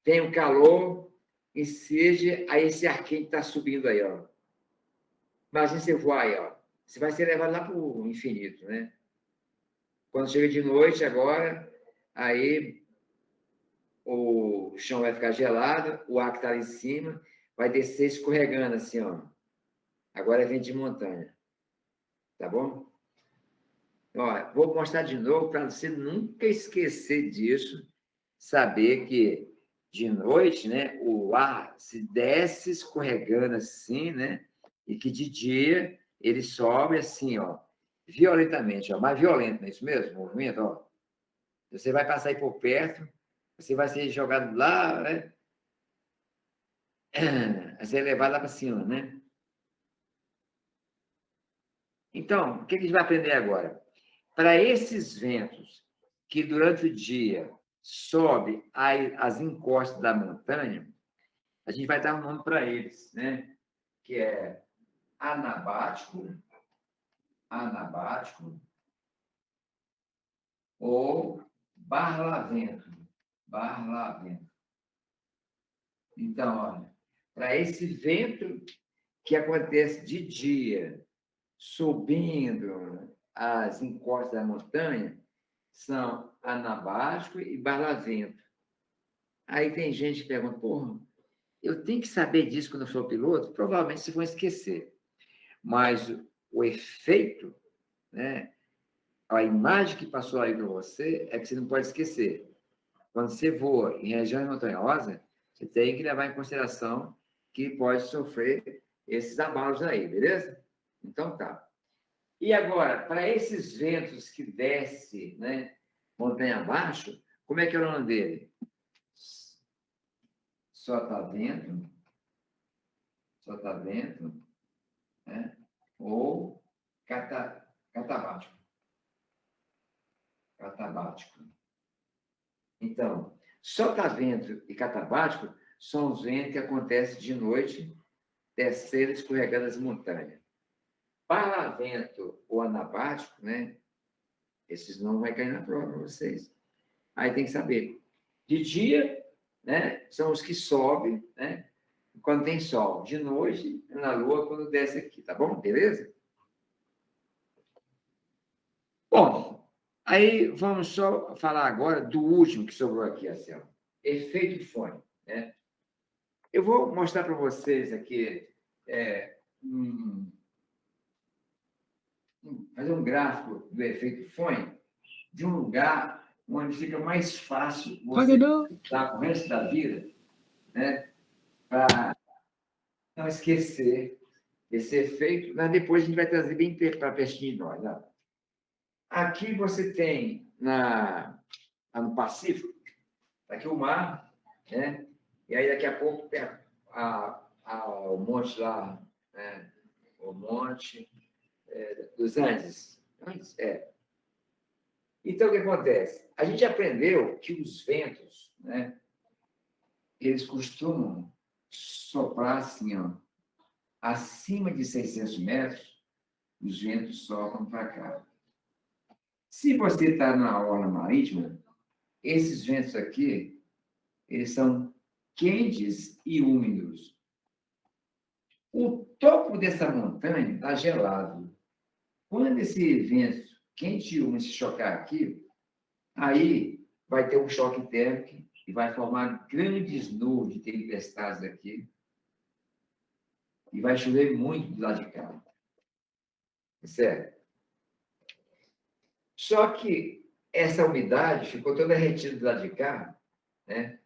tem o calor, incide, aí esse ar quente está subindo aí, ó. Imagina você voar aí, ó. Você vai ser levado lá para o infinito, né? Quando chega de noite agora, aí o chão vai ficar gelado, o ar que está lá em cima vai descer escorregando assim, ó. Agora vem de montanha. Tá bom? Ó, vou mostrar de novo para você nunca esquecer disso. saber que de noite, né, o ar se desce escorregando assim, né, e que de dia ele sobe assim, ó, violentamente, ó, mais violento, não é isso mesmo? O movimento, ó. Você vai passar aí por perto, você vai ser jogado lá, né? Vai ser levado lá para cima, né? Então, o que a gente vai aprender agora? Para esses ventos que durante o dia sobe as encostas da montanha, a gente vai dar um nome para eles, né? Que é anabático, ou barlavento, barlavento. Então, olha, para esse vento que acontece de dia, subindo as encostas da montanha, são anabático e barlavento. Aí tem gente que pergunta, porra, eu tenho que saber disso quando eu sou piloto? Provavelmente vocês vão esquecer. Mas o efeito, né, a imagem que passou aí para você é que você não pode esquecer. Quando você voa em região montanhosa, você tem que levar em consideração que pode sofrer esses abalos aí, beleza? Então tá. E agora, para esses ventos que descem, né, montanha abaixo, como é que é o nome dele? Sotavento, né? Ou catabático. Então, sotavento e catabático são os ventos que acontecem de noite, descendo e escorregando as montanhas. Barlavento ou anabático, né? Esses não vai cair na prova para vocês. Aí tem que saber. De dia, né? São os que sobem, né? Quando tem sol. De noite, na lua, quando desce aqui, tá bom? Beleza? Bom, aí vamos só falar agora do último que sobrou aqui, assim, ó. Efeito fone, né? Eu vou mostrar para vocês aqui fazer um gráfico do efeito fone de um lugar onde fica mais fácil você estar com o resto da vida, né? Para não esquecer esse efeito, mas depois a gente vai trazer bem para pertinho de nós. Né? Aqui você tem no Pacífico, aqui o mar, né? E aí daqui a pouco o monte lá, né? O monte dos Andes. Então, o que acontece? A gente aprendeu que os ventos, né? Eles costumam soprar assim, ó, acima de 600 metros, os ventos sopram para cá. Se você está na orla marítima, esses ventos aqui, eles são quentes e úmidos. O topo dessa montanha está gelado. Quando esse vento quente e úmido se chocar aqui, aí vai ter um choque térmico e vai formar grandes nuvens de tempestades aqui. E vai chover muito do lado de cá. Certo? Só que essa umidade ficou toda retida do lado de cá, né?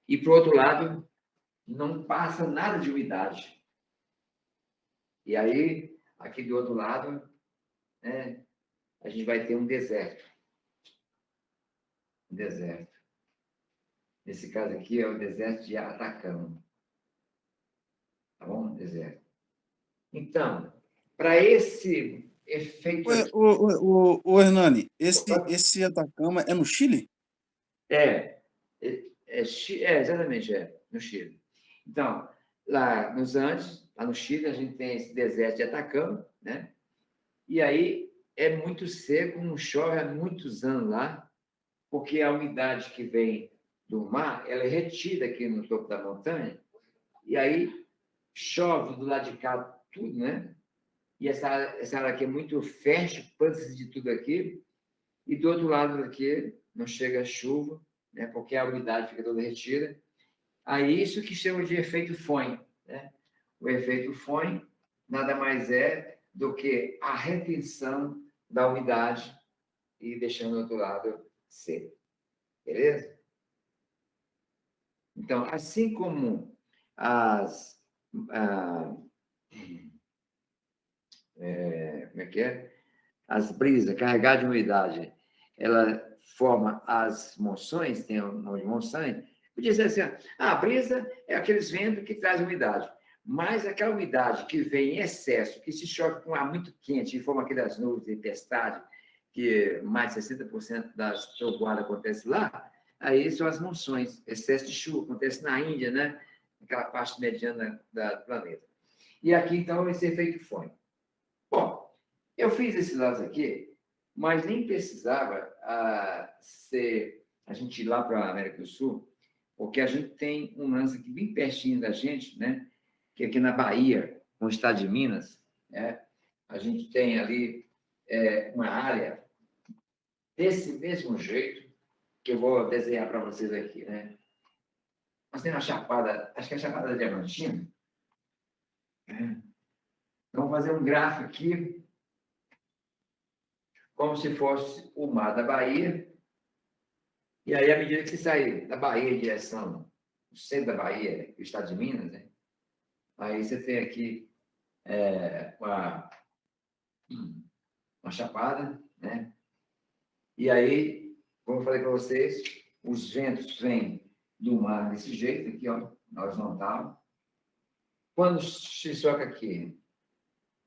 E, por outro lado, não passa nada de umidade. E aí, aqui do outro lado, né, a gente vai ter um deserto. Um deserto. Nesse caso aqui é o deserto de Atacama. Tá bom? Deserto. Então, para esse efeito... O Hernani, esse Atacama é no Chile? Exatamente, no Chile. Então, lá nos Andes, lá no Chile, a gente tem esse deserto de Atacama, né? E aí é muito seco, não chove há muitos anos lá, porque a umidade que vem do mar, ela é retida aqui no topo da montanha, e aí chove do lado de cá tudo, né? E essa área aqui é muito fértil, planta-se de tudo aqui, e do outro lado aqui não chega chuva, né? Porque a umidade fica toda retida. Aí isso que chama de efeito Foehn, né? O efeito Foehn nada mais é do que a retenção da umidade e deixando o outro lado seco. Beleza? Então, assim como as... como é que é? As brisas carregadas de umidade, ela forma as monções, tem umas monções. Podia ser assim, a brisa é aqueles ventos que trazem umidade. Mas aquela umidade que vem em excesso, que se choca com ar muito quente, e forma aquelas nuvens de tempestade, que mais de 60% das trovoadas acontece lá, aí são as monções, excesso de chuva, acontece na Índia, né? Aquela parte mediana do planeta. E aqui, então, esse efeito fônico. Bom, eu fiz esses dados aqui, mas nem precisava a gente ir lá para a América do Sul, porque a gente tem um lance aqui bem pertinho da gente, né? Que aqui na Bahia, no estado de Minas, né? A gente tem ali uma área desse mesmo jeito, que eu vou desenhar para vocês aqui, né? Nós temos uma chapada, acho que é a Chapada Diamantina. Então, vamos fazer um gráfico aqui, como se fosse o mar da Bahia. E aí, à medida que você sair da Bahia em direção ao centro da Bahia, o estado de Minas, né? Aí você tem aqui uma chapada, né? E aí, como eu falei para vocês, os ventos vêm do mar desse jeito, aqui, ó, na horizontal. Quando se choca aqui,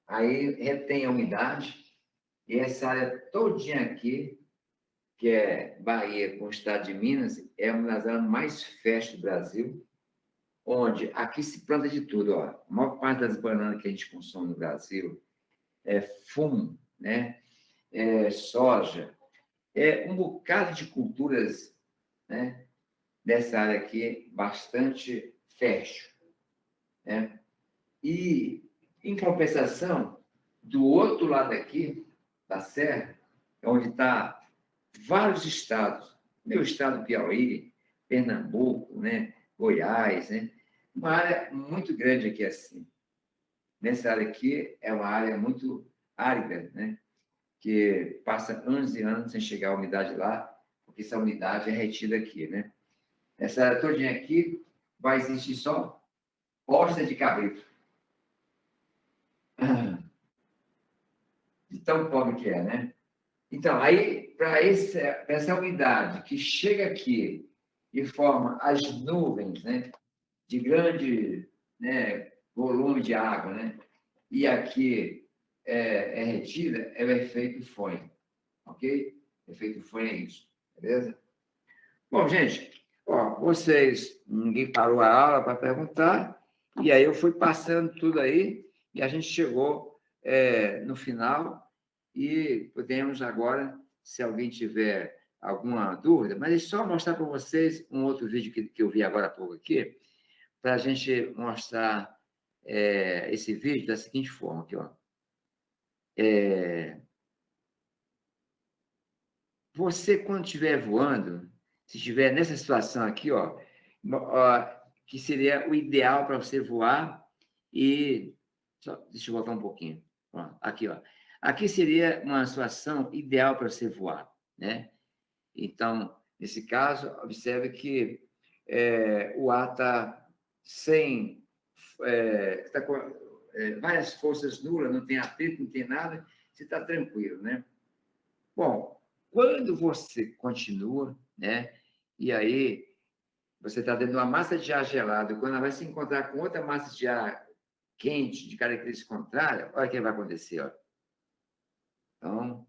aí retém a umidade, e essa área todinha aqui, que é Bahia com o estado de Minas, é uma das áreas mais férteis do Brasil, onde aqui se planta de tudo. Ó. A maior parte das bananas que a gente consome no Brasil é fumo, né? É soja, é um bocado de culturas, né? Dessa área aqui, bastante fértil. Né? E, em compensação, do outro lado aqui, da serra, onde está vários estados, meu estado Piauí, Pernambuco, né? Goiás, né? Uma área muito grande aqui assim. Nessa área aqui é uma área muito árida, né? Que passa anos e anos sem chegar a umidade lá, porque essa umidade é retida aqui, né? Essa área todinha aqui vai existir só hosta de cabrito. De tão pobre que é, né? Então, aí, para essa umidade que chega aqui e forma as nuvens, né? De grande, né, volume de água, né? E aqui é retida, é o efeito fônico, ok? O efeito fônico é isso, beleza? Bom, gente, ó, vocês, ninguém parou a aula para perguntar, e aí eu fui passando tudo aí, e a gente chegou no final, e podemos agora, se alguém tiver alguma dúvida, mas é só mostrar para vocês um outro vídeo que eu vi agora há pouco aqui, para a gente mostrar esse vídeo da seguinte forma, aqui, ó. Você, quando estiver voando, se estiver nessa situação aqui, ó, que seria o ideal para você voar e... deixa eu voltar um pouquinho. Ó, aqui, ó. Aqui seria uma situação ideal para você voar, né? Então, nesse caso, observe que o ar está sem... está com várias forças nulas, não tem atrito, não tem nada, você está tranquilo, né? Bom, quando você continua, né? E aí você está dentro de uma massa de ar gelado, quando ela vai se encontrar com outra massa de ar quente, de característica contrária, olha o que vai acontecer, ó. Então,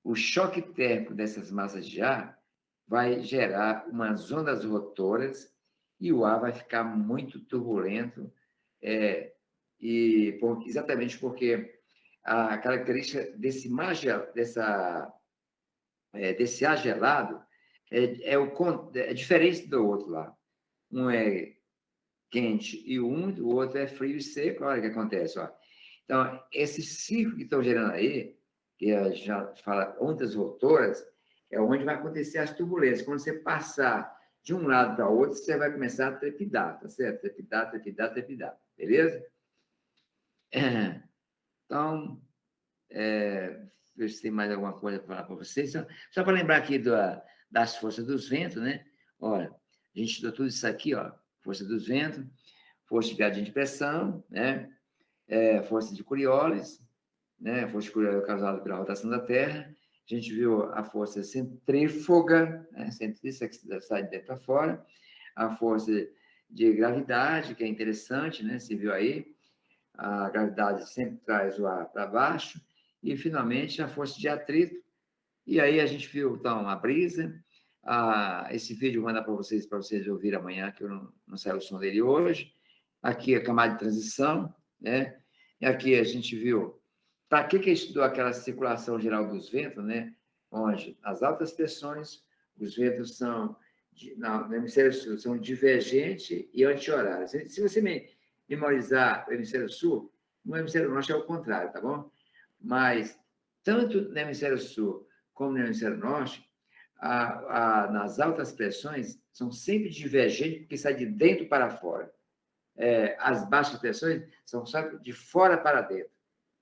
o choque térmico dessas massas de ar vai gerar umas ondas rotoras e o ar vai ficar muito turbulento, exatamente porque a característica desse ar gelado é diferente do outro lá. Um é quente e úmido, o outro é frio e seco. Olha o que acontece. Ó. Então, esse ciclo que estão gerando aí, que a gente já fala ondas rotoras, é onde vai acontecer as turbulências. Quando você passar de um lado para o outro, você vai começar a trepidar, tá certo? Trepidar, trepidar, trepidar. Beleza? Então, ver se tem mais alguma coisa para falar para vocês. Só para lembrar aqui das forças dos ventos, né? Olha, A gente estudou tudo isso aqui, ó, força dos ventos, força de gradient de pressão, né? Força de Coriolis, né? Força de Coriolis causada pela rotação da Terra. A gente viu a força centrífuga, né? Centrífuga que sai de dentro para fora. A força de gravidade, que é interessante, né? Você viu aí. A gravidade sempre traz o ar para baixo. E, finalmente, a força de atrito. E aí a gente viu, então, a brisa. Esse vídeo eu vou mandar para vocês ouvirem amanhã, que eu não saiu o som dele hoje. Aqui a camada de transição, né? E aqui a gente viu para que estudou aquela circulação geral dos ventos, né? Onde as altas pressões, os ventos são, no hemisfério sul, são divergentes e anti-horários. Se você memorizar o hemisfério sul, no hemisfério norte é o contrário, tá bom? Mas, tanto no hemisfério sul como no hemisfério norte, nas altas pressões são sempre divergentes, porque sai de dentro para fora. As baixas pressões são só de fora para dentro.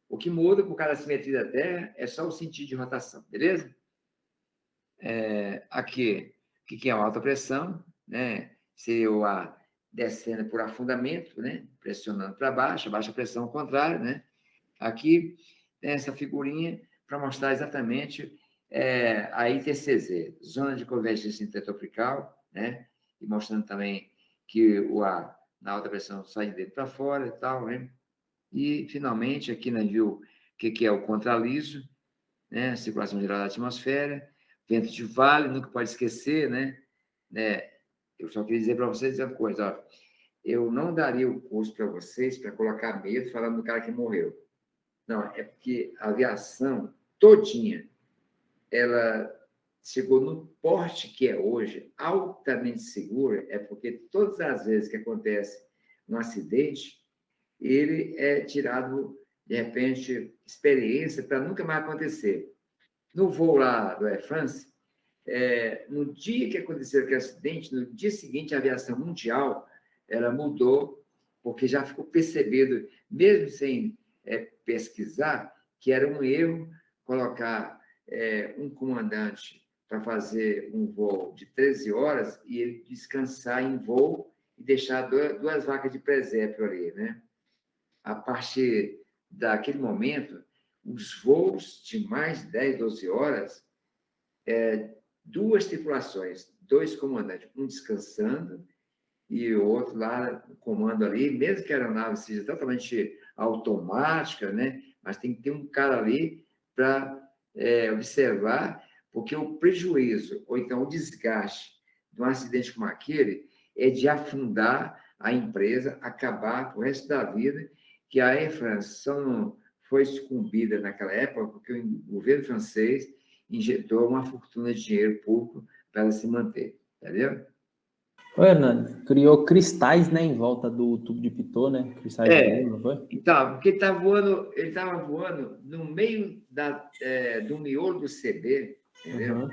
O que muda por causa da simetria da Terra é só o sentido de rotação, beleza? Aqui, o que é uma alta pressão, né? Seria o ar descendo por afundamento, né? Pressionando para baixo, a baixa pressão ao contrário, né? Aqui, essa figurinha para mostrar exatamente a ITCZ, Zona de Convergência Intertropical, né? E mostrando também que o ar na alta pressão sai de dentro para fora e tal, né? E, finalmente, aqui nós viu o que é o contraliso, né? Circulação geral da atmosfera, vento de vale, nunca pode esquecer, né? Eu só queria dizer para vocês uma coisa, ó. Eu não daria o curso para vocês para colocar medo falando do cara que morreu. Não, é porque a aviação todinha, ela chegou no porte que é hoje, altamente segura, é porque todas as vezes que acontece um acidente, ele é tirado, de repente, experiência para nunca mais acontecer. No voo lá do Air France, no dia que aconteceu aquele acidente, no dia seguinte, a aviação mundial, ela mudou, porque já ficou percebido, mesmo sem pesquisar, que era um erro colocar um comandante para fazer um voo de 13 horas e ele descansar em voo e deixar duas vacas de presépio ali, né? A partir daquele momento, os voos de mais de 10, 12 horas, duas tripulações, dois comandantes, um descansando e o outro lá no comando ali, mesmo que a aeronave seja totalmente automática, né? Mas tem que ter um cara ali para observar, porque o prejuízo, ou então o desgaste de um acidente como aquele, é de afundar a empresa, acabar com o resto da vida, que a Air France só não foi sucumbida naquela época, porque o governo francês injetou uma fortuna de dinheiro público para ela se manter, entendeu? Ô, Hernani, criou cristais, né, em volta do tubo de Pitot, né? Cristais de ouro, não foi? Então, porque ele estava voando no meio do miolo do CB, entendeu? Uhum.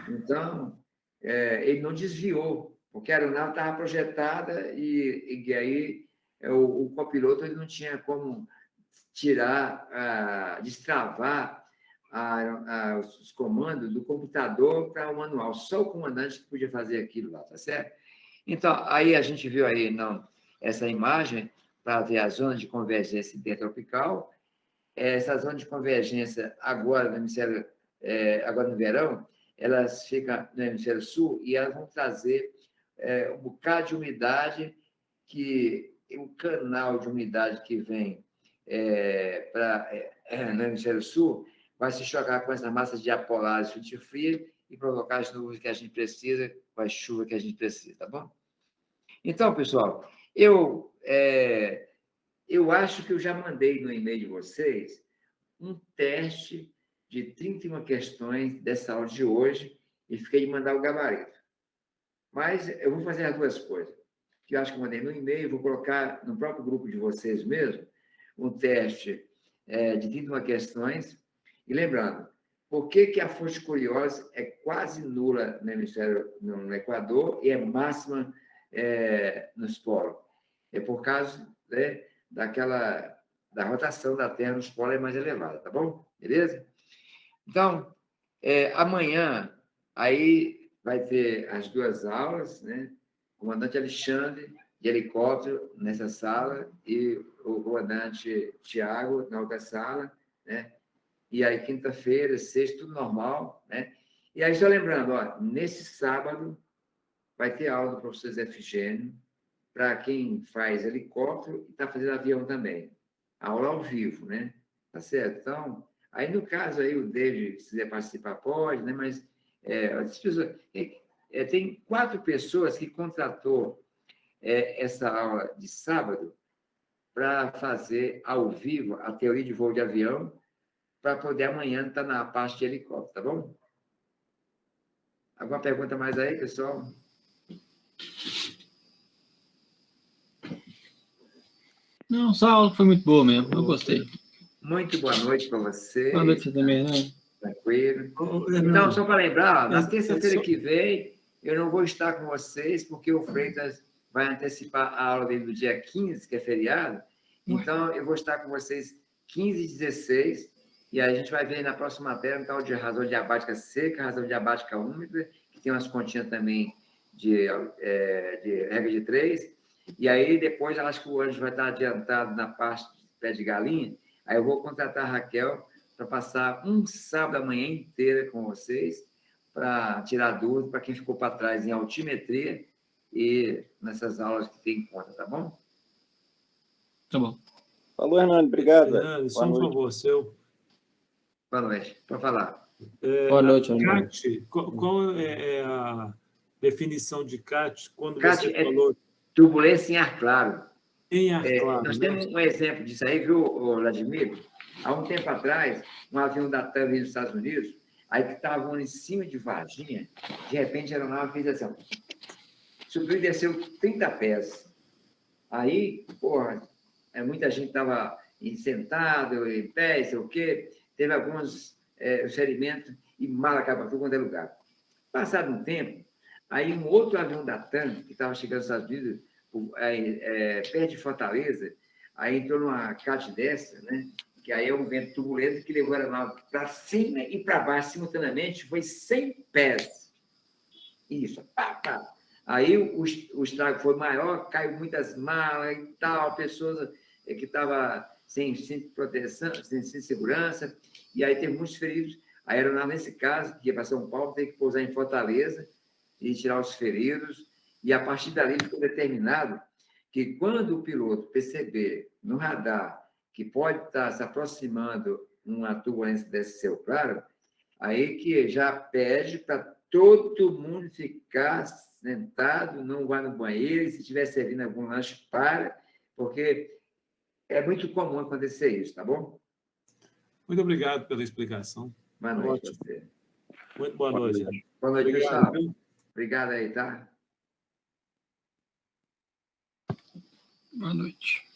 Então, ele não desviou, porque a aeronave estava projetada e aí o copiloto ele não tinha como destravar os comandos do computador para o manual. Só o comandante que podia fazer aquilo lá, tá certo? Então, aí a gente viu aí, não, essa imagem para ver a zona de convergência intertropical. Essa zona de convergência agora no hemisfério, agora no verão, elas ficam no hemisfério sul e elas vão trazer um bocado de umidade, que o canal de umidade que vem no hemisfério sul vai se chocar com essas massas de ar polares fria e provocar as nuvens que a gente precisa, com a chuva que a gente precisa, tá bom? Então, pessoal, eu acho que eu já mandei no e-mail de vocês um teste de 31 questões dessa aula de hoje e fiquei de mandar o gabarito. Mas eu vou fazer as duas coisas, que eu acho que eu mandei no e-mail, vou colocar no próprio grupo de vocês mesmo, um teste de 31 questões. E lembrando, por que a força de Coriolis é quase nula no hemisfério, no Equador, e é máxima nos polos? É por causa da rotação da Terra nos polos é mais elevada, tá bom? Beleza? Então, amanhã, aí vai ter as duas aulas, né? comandante Alexandre, de helicóptero, nessa sala, e o comandante Tiago, na outra sala, né? E aí, quinta-feira, sexta, tudo normal, né? E aí, só lembrando, ó, nesse sábado, vai ter aula do professor Zé Figênio, para quem faz helicóptero e está fazendo avião também. Aula ao vivo, né? Tá certo? Então, aí no caso aí, o David, se quiser participar, pode, né? Mas as pessoas, tem 4 pessoas que contratou essa aula de sábado para fazer ao vivo a teoria de voo de avião, para poder amanhã estar na parte de helicóptero, tá bom? Alguma pergunta mais aí, pessoal? Não, essa aula foi muito boa mesmo. Eu gostei. Muito boa noite para vocês. Boa noite também, né? Tranquilo. Ô, Então, Hernando, só para lembrar, na terça-feira só- que vem, eu não vou estar com vocês, porque o Freitas vai antecipar a aula dele do dia 15, que é feriado. Então, eu vou estar com vocês 15 e 16, e aí a gente vai ver na próxima matéria um tal de razão diabática seca, razão diabática úmida, que tem umas continhas também de regra de 3. E aí, depois, eu acho que o Anjo vai estar adiantado na parte de pé de galinha. Aí eu vou contratar a Raquel para passar um sábado a manhã inteira com vocês, para tirar dúvida para quem ficou para trás em altimetria e nessas aulas que tem em conta, tá bom? Tá bom. Falou, Hernando. Obrigado. velho. Hernando, Boa só um noite. favor seu. Boa noite. Pode falar. Boa noite, Hernando. CAT, qual é a definição de CAT quando CAT você é falou turbulência em ar claro. em ar claro, Nós né? temos um exemplo disso aí, viu, Vladimir? Há um tempo atrás, um avião da TAM dos Estados Unidos, aí que estava voando em cima de Varginha, de repente a aeronave fez assim, ó, subiu e desceu 30 pés. Aí, porra, muita gente estava sentado, em pé, sei o quê, teve alguns ferimentos e mala acaba tudo quanto é lugar. Passado um tempo, aí um outro avião da TAM, que estava chegando aos Estados Unidos, perto de Fortaleza, aí entrou numa CAT dessa, né? Que aí é um vento turbulento que levou a aeronave para cima e para baixo simultaneamente, foi 100 pés. Isso, pá, pá. Aí o estrago foi maior, caiu muitas malas e tal, pessoas que estavam sem proteção, sem segurança, e aí teve muitos feridos. A aeronave, nesse caso, que ia para São Paulo, teve que pousar em Fortaleza e tirar os feridos, e a partir dali ficou determinado que quando o piloto perceber no radar que pode estar se aproximando uma turbulência desse céu claro, aí que já pede para todo mundo ficar sentado, não vá no banheiro, e se estiver servindo algum lanche, para, porque é muito comum acontecer isso, tá bom? Muito obrigado pela explicação. Boa noite Ótimo. para você. Muito boa noite. Boa noite, Obrigado, pessoal. viu? Obrigado aí, tá? Boa noite.